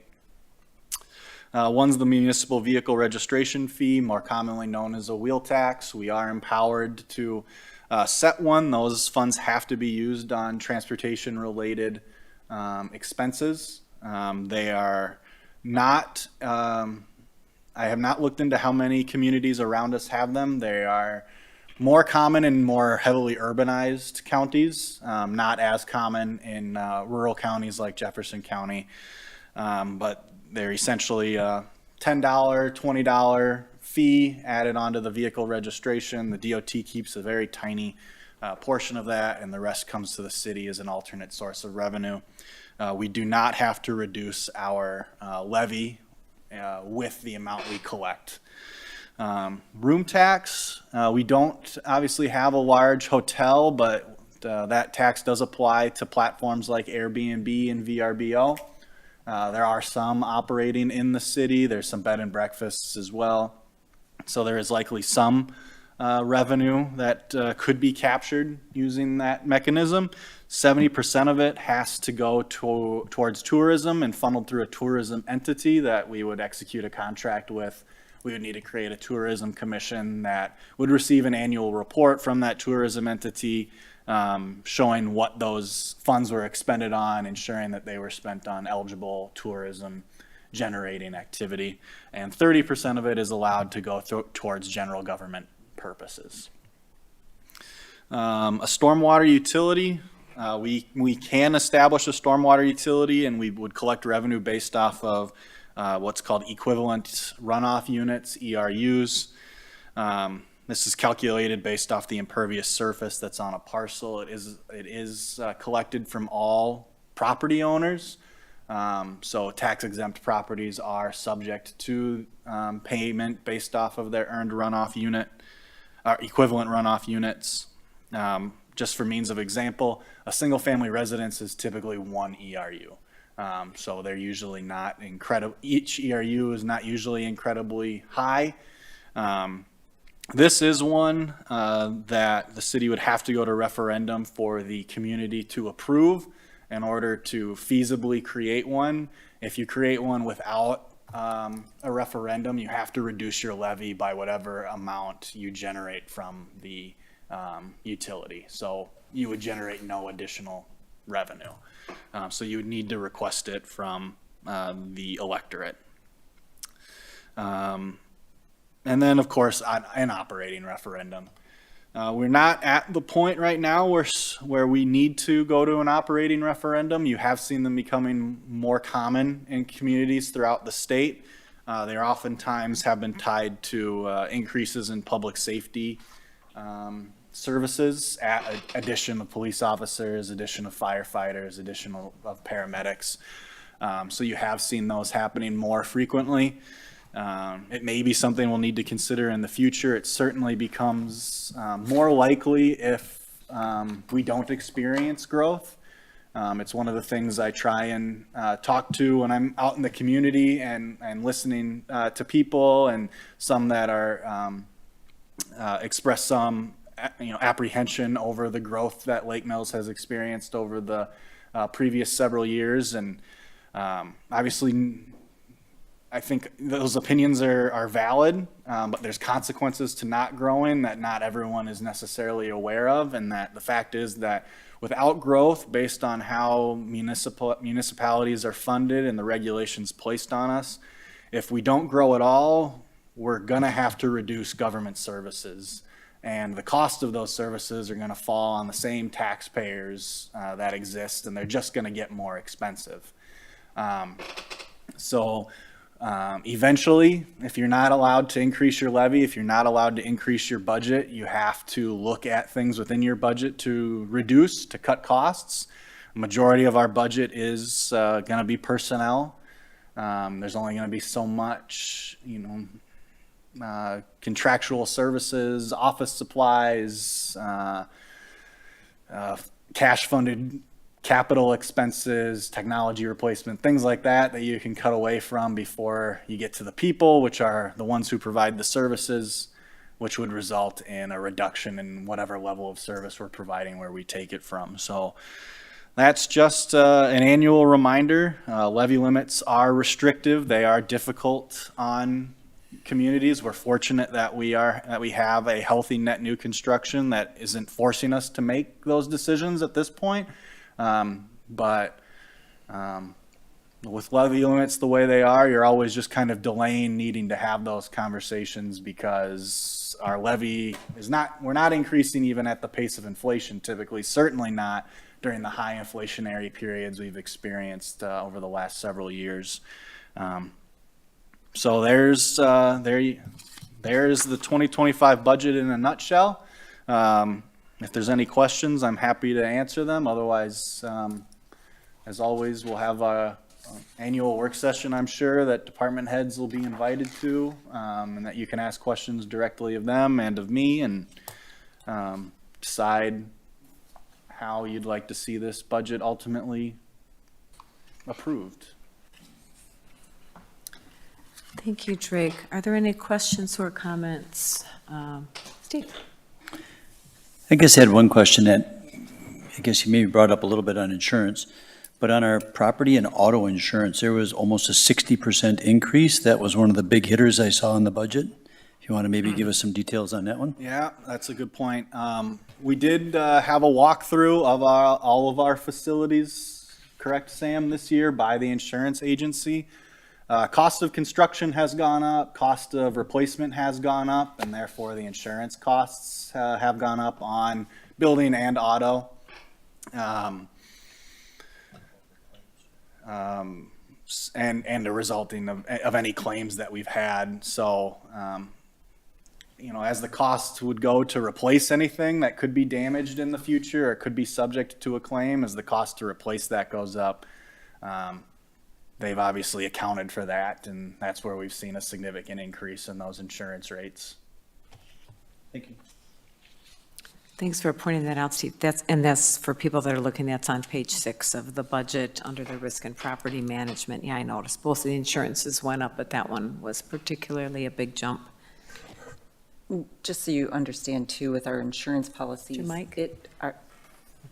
One's the municipal vehicle registration fee, more commonly known as a wheel tax. We are empowered to set one. Those funds have to be used on transportation-related expenses. They are not, I have not looked into how many communities around us have them. They are more common in more heavily urbanized counties, not as common in rural counties like Jefferson County. But they're essentially a $10, $20 fee added onto the vehicle registration. The DOT keeps a very tiny portion of that, and the rest comes to the city as an alternate source of revenue. We do not have to reduce our levy with the amount we collect. Room tax, we don't obviously have a large hotel, but that tax does apply to platforms like Airbnb and VRBO. There are some operating in the city. There's some bed and breakfasts as well. So there is likely some revenue that could be captured using that mechanism. 70% of it has to go towards tourism and funneled through a tourism entity that we would execute a contract with. We would need to create a tourism commission that would receive an annual report from that tourism entity showing what those funds were expended on, ensuring that they were spent on eligible tourism generating activity. And 30% of it is allowed to go towards general government purposes. A stormwater utility, we can establish a stormwater utility and we would collect revenue based off of what's called equivalent runoff units, ERUs. This is calculated based off the impervious surface that's on a parcel. It is collected from all property owners. So tax exempt properties are subject to payment based off of their earned runoff unit, or equivalent runoff units. Just for means of example, a single family residence is typically one ERU. So they're usually not incredible. Each ERU is not usually incredibly high. This is one that the city would have to go to referendum for the community to approve in order to feasibly create one. If you create one without a referendum, you have to reduce your levy by whatever amount you generate from the utility. So you would generate no additional revenue. So you would need to request it from the electorate. And then, of course, an operating referendum. We're not at the point right now where we need to go to an operating referendum. You have seen them becoming more common in communities throughout the state. They oftentimes have been tied to increases in public safety services, addition of police officers, addition of firefighters, addition of paramedics. So you have seen those happening more frequently. It may be something we'll need to consider in the future. It certainly becomes more likely if we don't experience growth. It's one of the things I try and talk to when I'm out in the community and listening to people, and some that are express some apprehension over the growth that Lake Mills has experienced over the previous several years. And obviously, I think those opinions are valid, but there's consequences to not growing that not everyone is necessarily aware of, and that the fact is that without growth, based on how municipalities are funded and the regulations placed on us, if we don't grow at all, we're gonna have to reduce government services. And the cost of those services are gonna fall on the same taxpayers that exist, and they're just gonna get more expensive. Eventually, if you're not allowed to increase your levy, if you're not allowed to increase your budget, you have to look at things within your budget to reduce, to cut costs. The majority of our budget is going to be personnel. There's only going to be so much, contractual services, office supplies, cash-funded capital expenses, technology replacement, things like that that you can cut away from before you get to the people, which are the ones who provide the services, which would result in a reduction in whatever level of service we're providing where we take it from. So that's just an annual reminder. Levy limits are restrictive. They are difficult on communities. We're fortunate that we have a healthy net new construction that isn't forcing us to make those decisions at this point. But with levy limits the way they are, you're always just kind of delaying needing to have those conversations, because our levy is we're not increasing even at the pace of inflation typically, certainly not during the high inflationary periods we've experienced over the last several years. So there's the 2025 budget in a nutshell. If there's any questions, I'm happy to answer them. Otherwise, as always, we'll have a annual work session, I'm sure, that department heads will be invited to, and that you can ask questions directly of them and of me, and decide how you'd like to see this budget ultimately approved. Thank you, Drake. Are there any questions or comments? Steve? I guess I had one question that I guess you maybe brought up a little bit on insurance, but on our property and auto insurance, there was almost a 60% increase. That was one of the big hitters I saw in the budget. If you want to maybe give us some details on that one? Yeah, that's a good point. We did have a walkthrough of all of our facilities, correct, Sam, this year by the insurance agency. Cost of construction has gone up, cost of replacement has gone up, and therefore the insurance costs have gone up on building and auto. And the resulting of any claims that we've had. So, as the costs would go to replace anything that could be damaged in the future or could be subject to a claim, as the cost to replace that goes up, they've obviously accounted for that, and that's where we've seen a significant increase in those insurance rates. Thank you. Thanks for pointing that out, Steve. That's for people that are looking, that's on page 6 of the budget under the risk and property management. Yeah, I noticed both of the insurances went up, but that one was particularly a big jump. Just so you understand too, with our insurance policies. Your mic?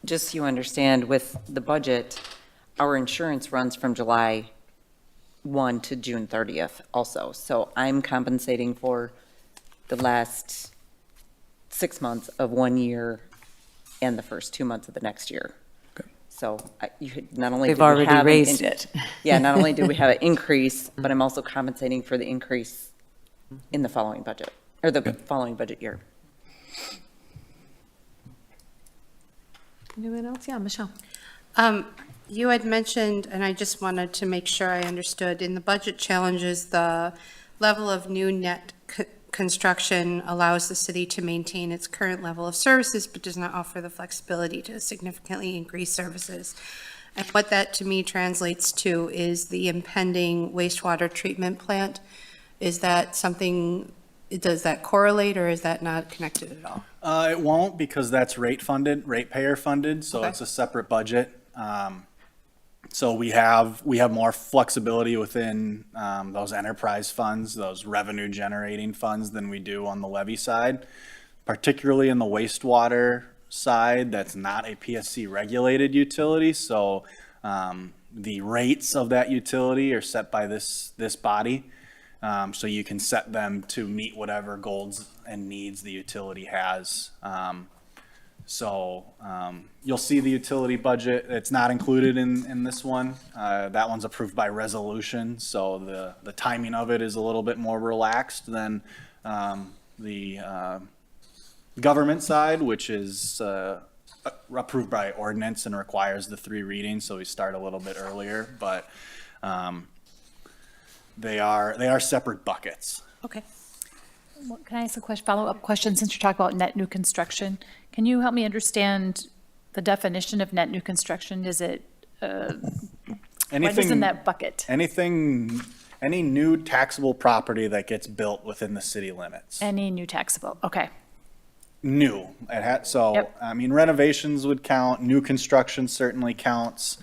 Just so you understand, with the budget, our insurance runs from July 1 to June 30th also. So I'm compensating for the last 6 months of 1 year and the first 2 months of the next year. Okay. So not only They've did we already have raised it. Yeah, not only do we have an increase, but I'm also compensating for the increase in the following budget, or the following budget year. Anyone else? Yeah, Michelle. You had mentioned, and I just wanted to make sure I understood, in the budget challenges, the level of new net construction allows the city to maintain its current level of services, but does not offer the flexibility to significantly increase services. And what that to me translates to is the impending wastewater treatment plant. Is that something does that correlate, or is that not connected at all? It won't, because that's ratepayer funded, so Okay. it's a separate budget. So we have more flexibility within those enterprise funds, those revenue generating funds, than we do on the levy side, particularly in the wastewater side. That's not a PSC regulated utility, so the rates of that utility are set by this body. So you can set them to meet whatever goals and needs the utility has. You'll see the utility budget. It's not included in this one. That one's approved by resolution, so the timing of it is a little bit more relaxed than the government side, which is approved by ordinance and requires the 3 readings, so we start a little bit earlier, but they are separate buckets. Okay. Well, can I ask a follow-up question, since you're talking about net new construction? Can you help me understand the definition of net new construction? Is it, what is in that bucket? Any new taxable property that gets built within the city limits. Any new taxable, okay. New. Yep. I mean, renovations would count, new construction certainly counts.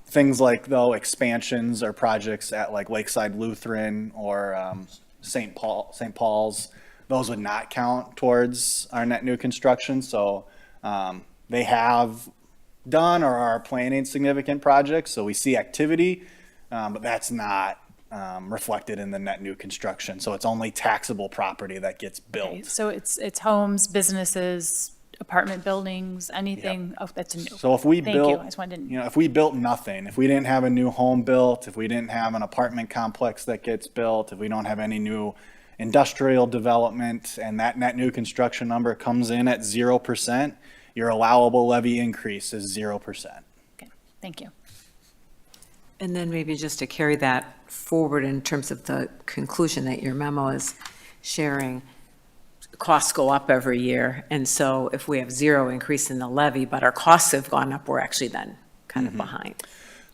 Things like, though, expansions or projects at like Lakeside Lutheran or St. Paul's, those would not count towards our net new construction. So they have done or are planning significant projects, so we see activity, but that's not reflected in the net new construction. So it's only taxable property that gets built. Okay, so it's homes, businesses, apartment buildings, anything, oh, that's new. So if we Thank you, built, I just wanted to- you know, if we built nothing, if we didn't have a new home built, if we didn't have an apartment complex that gets built, if we don't have any new industrial development, and that net new construction number comes in at 0%, your allowable levy increase is 0%. Okay, thank you. And then maybe just to carry that forward in terms of the conclusion that your memo is sharing, costs go up every year. And so if we have 0 increase in the levy, but our costs have gone up, we're actually then kind of behind.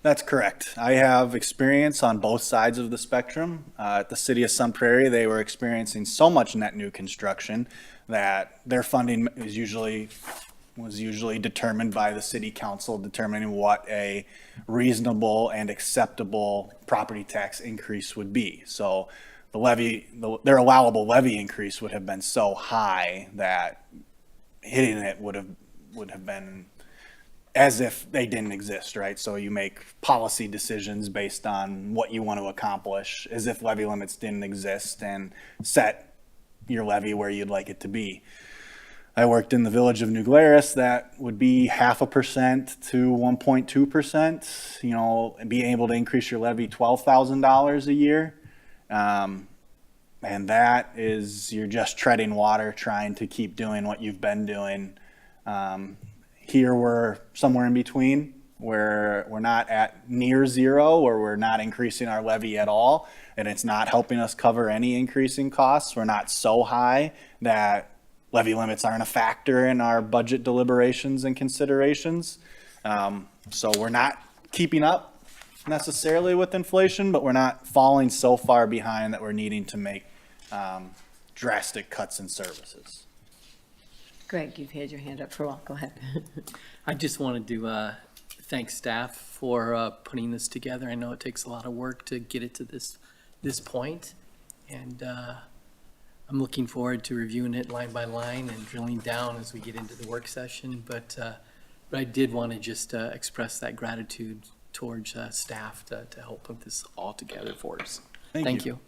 That's correct. I have experience on both sides of the spectrum. At the city of Sun Prairie, they were experiencing so much net new construction that their funding was usually determined by the city council, determining what a reasonable and acceptable property tax increase would be. So their allowable levy increase would have been so high that hitting it would have been as if they didn't exist, right? So you make policy decisions based on what you want to accomplish, as if levy limits didn't exist, and set your levy where you'd like it to be. I worked in the village of New Glarus. That would be 0.5% to 1.2%, you know, and being able to increase your levy $12,000 a year. And that is, you're just treading water, trying to keep doing what you've been doing. Here we're somewhere in between, where we're not at near 0, or we're not increasing our levy at all, and it's not helping us cover any increasing costs. We're not so high that levy limits aren't a factor in our budget deliberations and considerations. So we're not keeping up necessarily with inflation, but we're not falling so far behind that we're needing to make drastic cuts in services. Greg, you've had your hand up for a while. Go ahead. I just wanted to thank staff for putting this together. I know it takes a lot of work to get it to this point, and I'm looking forward to reviewing it line by line and drilling down as we get into the work session. But I did want to just express that gratitude towards staff to help put this all together for us. Thank you.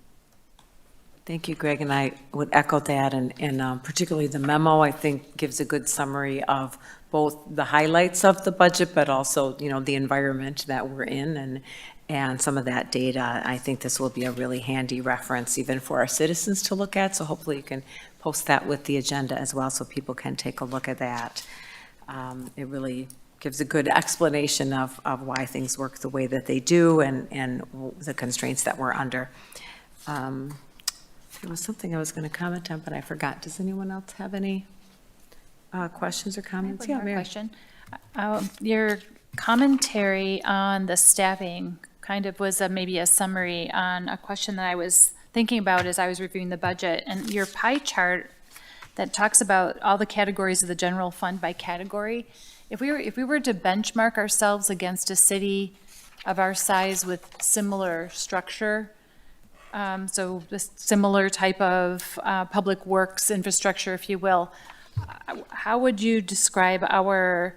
Thank you, Greg, and I would echo that, and particularly the memo, I think, gives a good summary of both the highlights of the budget, but also, you know, the environment that we're in, and some of that data. I think this will be a really handy reference even for our citizens to look at, so hopefully you can post that with the agenda as well, so people can take a look at that. It really gives a good explanation of why things work the way that they do, and the constraints that we're under. There was something I was going to comment on, but I forgot. Does anyone else have any questions or comments? I have one more Mary. question. Your commentary on the staffing kind of was maybe a summary on a question that I was thinking about as I was reviewing the budget, and your pie chart that talks about all the categories of the general fund by category. If we were to benchmark ourselves against a city of our size with similar structure, so this similar type of public works infrastructure, if you will, how would you describe our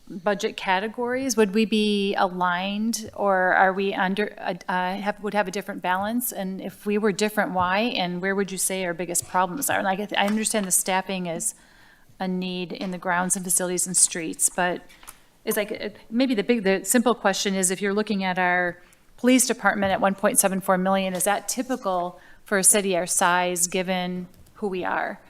budget categories? Would we be aligned, or are we would have a different balance? And if we were different, why? And where would you say our biggest problems are? Like, I understand the staffing is a need in the grounds and facilities and streets, but it's like, maybe the simple question is, if you're looking at our police department at 1.74 million, is that typical for a city our size, given who we are?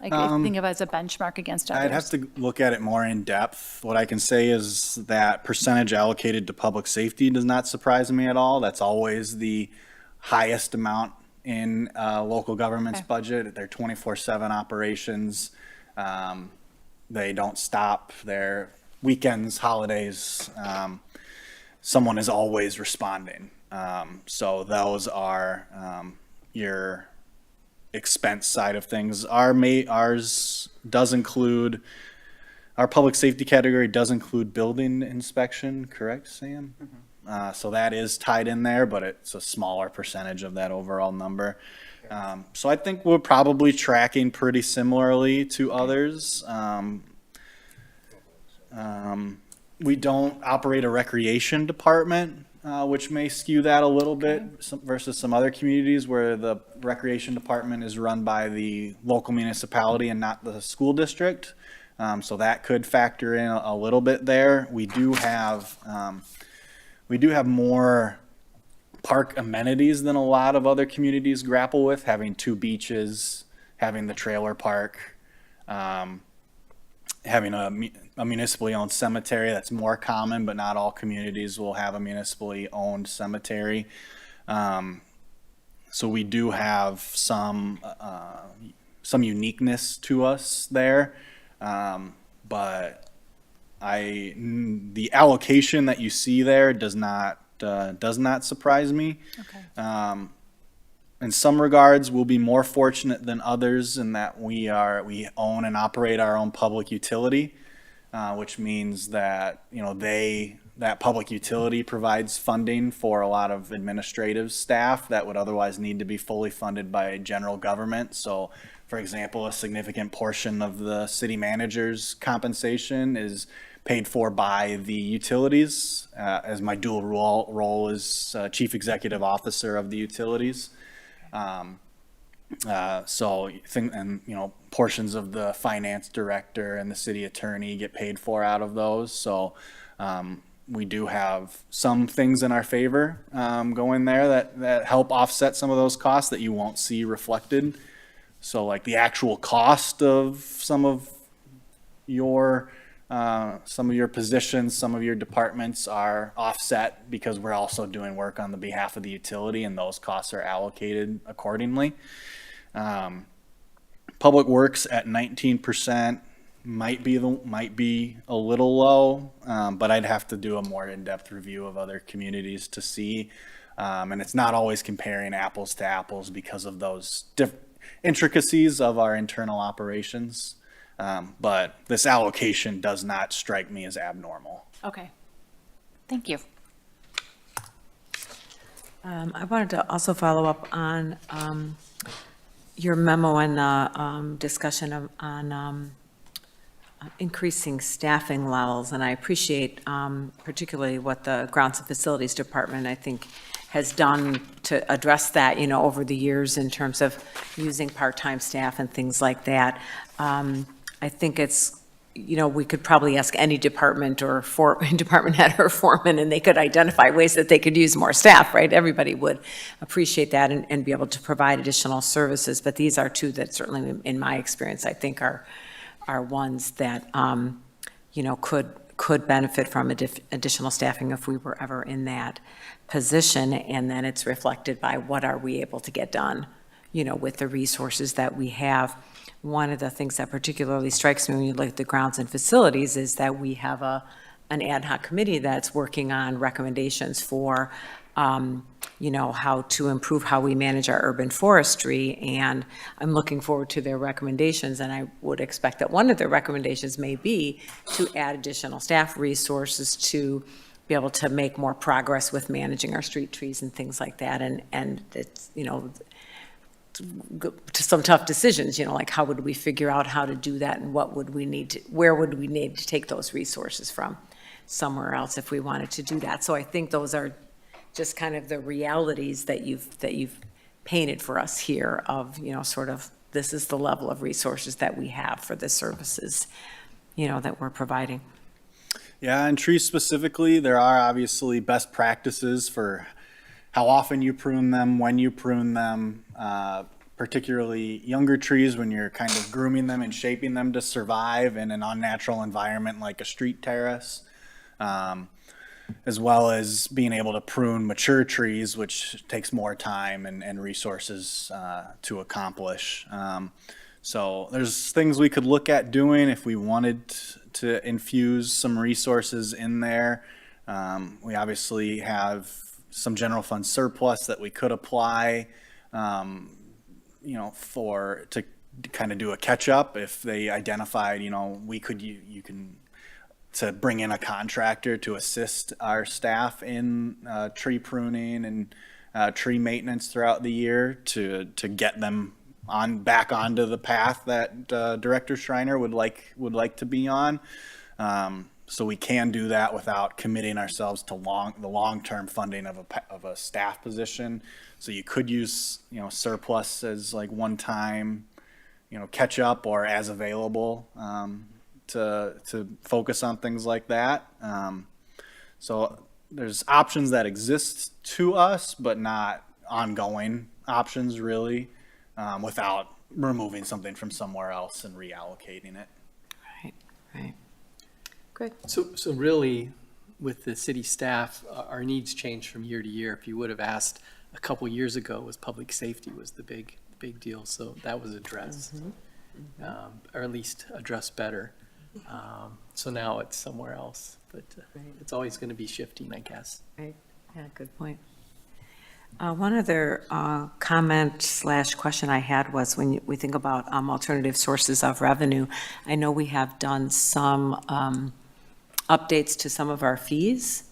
Like, think of it as a benchmark against others. I'd have to look at it more in depth. What I can say is that percentage allocated to public safety does not surprise me at all. That's always the highest amount in local government's budget. They're 24/7 operations. They don't stop. Their weekends, holidays, someone is always responding. So those are your expense side of things. Ours does include, our public safety category does include building inspection, correct, Sam? So that is tied in there, but it's a smaller percentage of that overall number. So I think we're probably tracking pretty similarly to others. We don't operate a recreation department, which may skew that a little bit versus some other communities where the recreation department is run by the local municipality and not the school district. So that could factor in a little bit there. We do have more park amenities than a lot of other communities grapple with, having 2 beaches, having the trailer park, having a municipally owned cemetery. That's more common, but not all communities will have a municipally owned cemetery. So we do have some uniqueness to us there. But the allocation that you see there does not surprise me. Okay. In some regards, we'll be more fortunate than others in that we own and operate our own public utility, which means that, that public utility provides funding for a lot of administrative staff that would otherwise need to be fully funded by general government. So, for example, a significant portion of the city manager's compensation is paid for by the utilities, as my dual role is chief executive officer of the utilities. Portions of the finance director and the city attorney get paid for out of those. So we do have some things in our favor going there that help offset some of those costs that you won't see reflected. So like the actual cost of some of your positions, some of your departments are offset because we're also doing work on the behalf of the utility, and those costs are allocated accordingly. Public Works at 19% might be a little low, but I'd have to do a more in-depth review of other communities to see. And it's not always comparing apples to apples because of those intricacies of our internal operations. But this allocation does not strike me as abnormal. Okay. Thank you. I wanted to also follow up on your memo and the discussion on increasing staffing levels, and I appreciate particularly what the Grounds and Facilities Department, I think, has done to address that, over the years in terms of using part-time staff and things like that. I think it's, we could probably ask any department or department head or foreman, and they could identify ways that they could use more staff, right? Everybody would appreciate that and be able to provide additional services. But these are two that certainly, in my experience, I think are ones that, could benefit from additional staffing if we were ever in that position. And then it's reflected by what are we able to get done, with the resources that we have. One of the things that particularly strikes me when you look at the grounds and facilities is that we have an ad hoc committee that's working on recommendations for how to improve how we manage our urban forestry, and I'm looking forward to their recommendations, and I would expect that one of their recommendations may be to add additional staff resources to be able to make more progress with managing our street trees and things like that, and it's, to some tough decisions, like how would we figure out how to do that, and where would we need to take those resources from somewhere else if we wanted to do that. So I think those are just kind of the realities that you've painted for us here of, sort of, this is the level of resources that we have for the services, that we're providing. Yeah, and trees specifically, there are obviously best practices for how often you prune them, when you prune them, particularly younger trees when you're kind of grooming them and shaping them to survive in an unnatural environment like a street terrace, as well as being able to prune mature trees, which takes more time and resources to accomplish. So there's things we could look at doing if we wanted to infuse some resources in there. We obviously have some general fund surplus that we could apply, to kind of do a catch up if they identified, to bring in a contractor to assist our staff in tree pruning and tree maintenance throughout the year to get them back onto the path that Director Schreiner would like to be on. So we can do that without committing ourselves to the long-term funding of a staff position. So you could use, surplus as like one-time, catch up or as available to focus on things like that. So there's options that exist to us, but not ongoing options really, without removing something from somewhere else and reallocating it. Right. Good. So really, with the city staff, our needs change from year to year. If you would have asked a couple years ago, was public safety was the big deal. So that was addressed, or at least addressed better. So now it's somewhere else, but it's always going to be shifting, I guess. Right. Yeah, good point. One other comment/question I had was when we think about alternative sources of revenue, I know we have done some updates to some of our fees,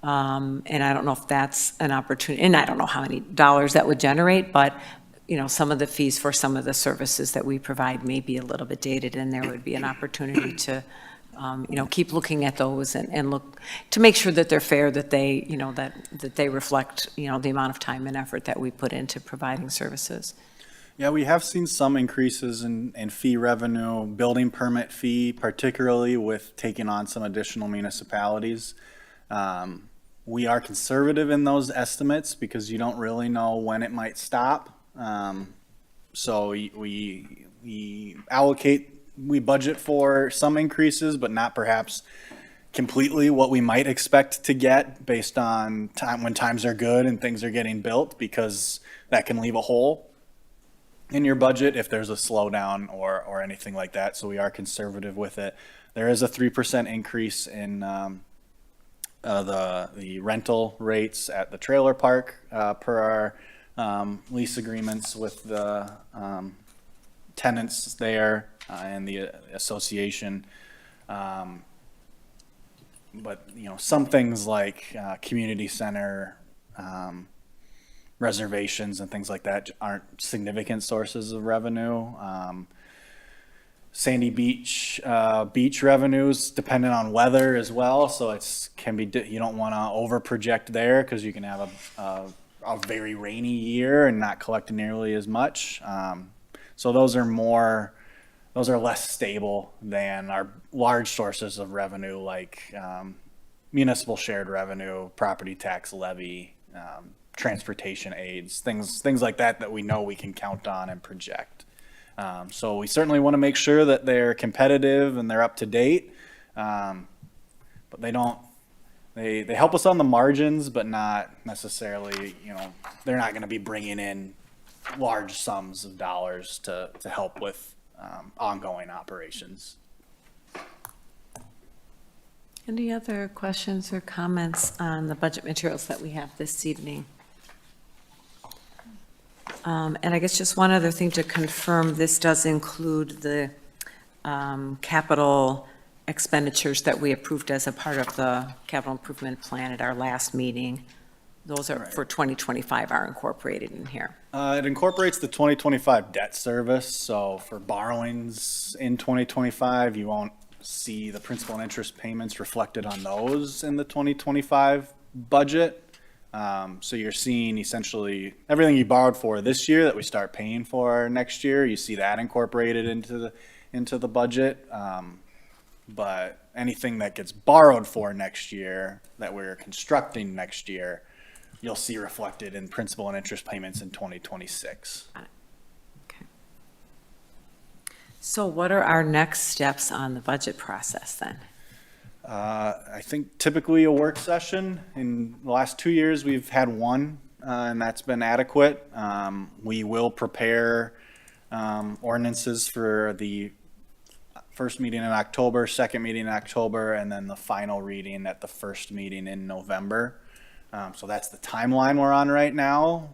and I don't know if that's an opportunity, and I don't know how many dollars that would generate, but some of the fees for some of the services that we provide may be a little bit dated, and there would be an opportunity to keep looking at those and look to make sure that they're fair, that they, that they reflect, the amount of time and effort that we put into providing services. Yeah, we have seen some increases in fee revenue, building permit fee, particularly with taking on some additional municipalities. We are conservative in those estimates because you don't really know when it might stop. So we budget for some increases, but not perhaps completely what we might expect to get based on when times are good and things are getting built, because that can leave a hole in your budget if there's a slowdown or anything like that. So we are conservative with it. There is a 3% increase in the rental rates at the trailer park per our lease agreements with the tenants there and the association. But some things like community center reservations and things like that aren't significant sources of revenue. Sandy Beach beach revenues dependent on weather as well, so you don't want to over project there because you can have a very rainy year and not collect nearly as much. So those are less stable than our large sources of revenue like municipal shared revenue, property tax levy, transportation aids, things like that we know we can count on and project. So we certainly want to make sure that they're competitive and they're up to date, but they help us on the margins, but not necessarily, they're not going to be bringing in large sums of dollars to help with ongoing operations. Any other questions or comments on the budget materials that we have this evening? And I guess just one other thing to confirm, this does include the capital expenditures that we approved as a part of the capital improvement plan at our last meeting. Those are for 2025 are incorporated in here. It incorporates the 2025 debt service, so for borrowings in 2025, you won't see the principal and interest payments reflected on those in the 2025 budget. So you're seeing essentially everything you borrowed for this year that we start paying for next year, you see that incorporated into the budget. But anything that gets borrowed for next year, that we're constructing next year, you'll see reflected in principal and interest payments in 2026. Okay. So what are our next steps on the budget process then? I think typically a work session. In the last 2 years, we've had one, and that's been adequate. We will prepare ordinances for the first meeting in October, second meeting in October, and then the final reading at the first meeting in November. So that's the timeline we're on right now.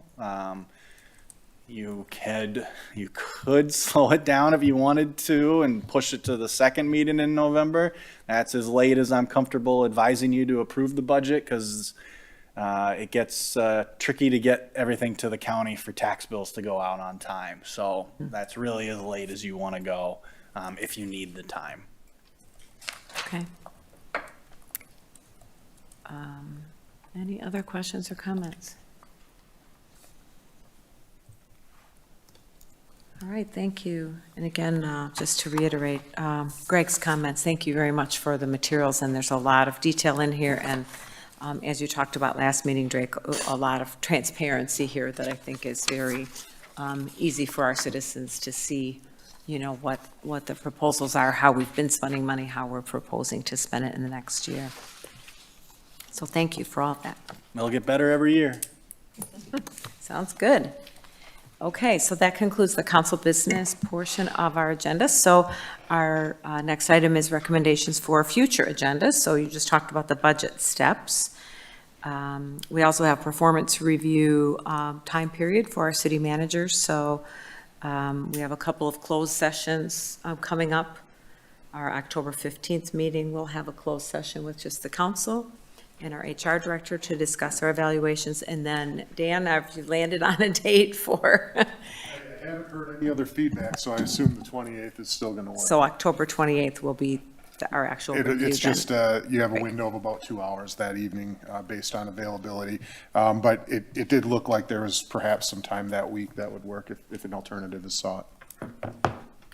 You could slow it down if you wanted to and push it to the second meeting in November. That's as late as I'm comfortable advising you to approve the budget, because it gets tricky to get everything to the county for tax bills to go out on time. So that's really as late as you want to go if you need the time. Okay. Any other questions or comments? All right, thank you. And again, just to reiterate Greg's comments, thank you very much for the materials, and there's a lot of detail in here, and as you talked about last meeting, Drake, a lot of transparency here that I think is very easy for our citizens to see, you know, what the proposals are, how we've been spending money, how we're proposing to spend it in the next year. So thank you for all of that. It'll get better every year. Sounds good. Okay, so that concludes the council business portion of our agenda. So our next item is recommendations for future agendas. So you just talked about the budget steps. We also have performance review time period for our city managers. So we have a couple of closed sessions coming up. Our October 15th meeting, we'll have a closed session with just the council and our HR director to discuss our evaluations. And then, Dan, have you landed on a date for? I haven't heard any other feedback, so I assume the 28th is still going to work. So October 28th will be our actual review. It's then. just, you have a window of about 2 hours that evening based on availability. But it did look like there was perhaps some time that week that would work if an alternative is sought.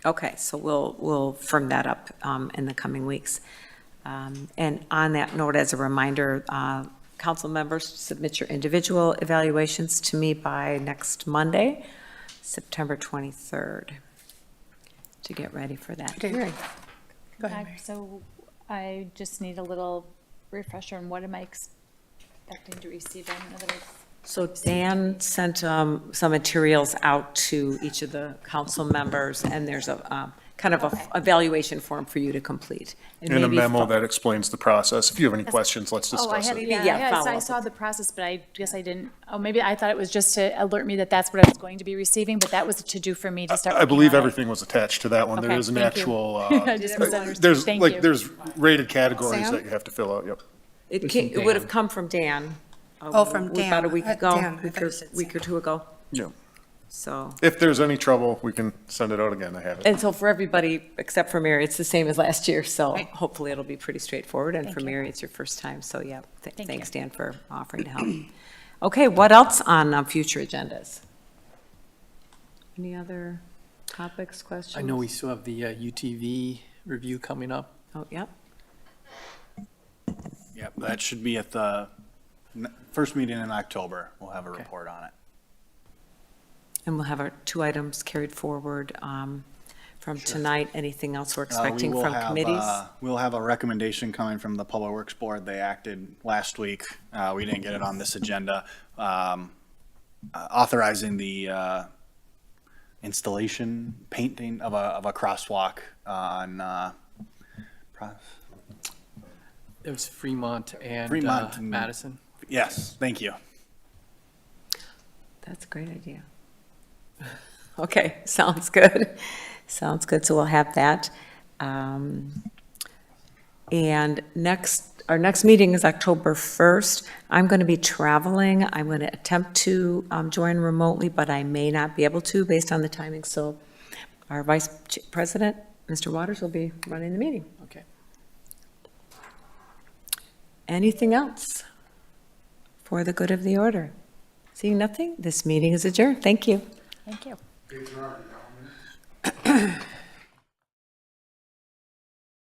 Okay, so we'll firm that up in the coming weeks. And on that note, as a reminder, council members, submit your individual evaluations to me by next Monday, September 23rd, to get ready for that hearing. Go ahead, Mary. So I just need a little refresher on what am I expecting to receive then? In other words, So Dan sent some materials out to each of the council members, and there's a kind of a evaluation form for you to complete. And a memo that explains the process. If you have any questions, let's Oh, I discuss had, it. yeah, follow I up saw the process, but I guess I didn't, maybe I thought it was just to alert me that that's what I was going to be receiving, but that was to do for me to start. I working believe on it. everything was attached to that one. There Okay, is an thank you. actual, I just misunderstood. there's Thank you. there's rated categories Sam? that you have to fill out, yep. It would have come from Dan. From Dan. About a week ago, Dan, I thought you said week or two ago, Yeah. so. If there's any trouble, we can send it out again. I have it. And so for everybody, except for Mary, it's the same as last year, so Right. hopefully it'll be pretty straightforward. And Thank for you. Mary, it's your first time, so yeah, Thank thanks, you. Dan, for offering to help. Okay, what else on future agendas? Any other topics, questions? I know we still have the UTV review coming up. Oh, yep. Yep, that should be at the first meeting in October. We'll have a Okay. report on it. And we'll have our 2 items carried forward from tonight. Anything else we're We expecting will from have, committees? We'll have a recommendation coming from the Public Works Board. They acted last week. We didn't get it on this agenda. Authorizing the installation, painting of a crosswalk on, It was Fremont and Fremont and- Madison. Yes, thank you. That's a great idea. Okay, sounds good. Sounds good, so we'll have that. And our next meeting is October 1st. I'm going to be traveling. I'm going to attempt to join remotely, but I may not be able to based on the timing. So our Vice President, Mr. Waters, will be running the meeting. Okay. Anything else for the good of the order? Seeing nothing, this meeting is adjourned. Thank you. Thank you.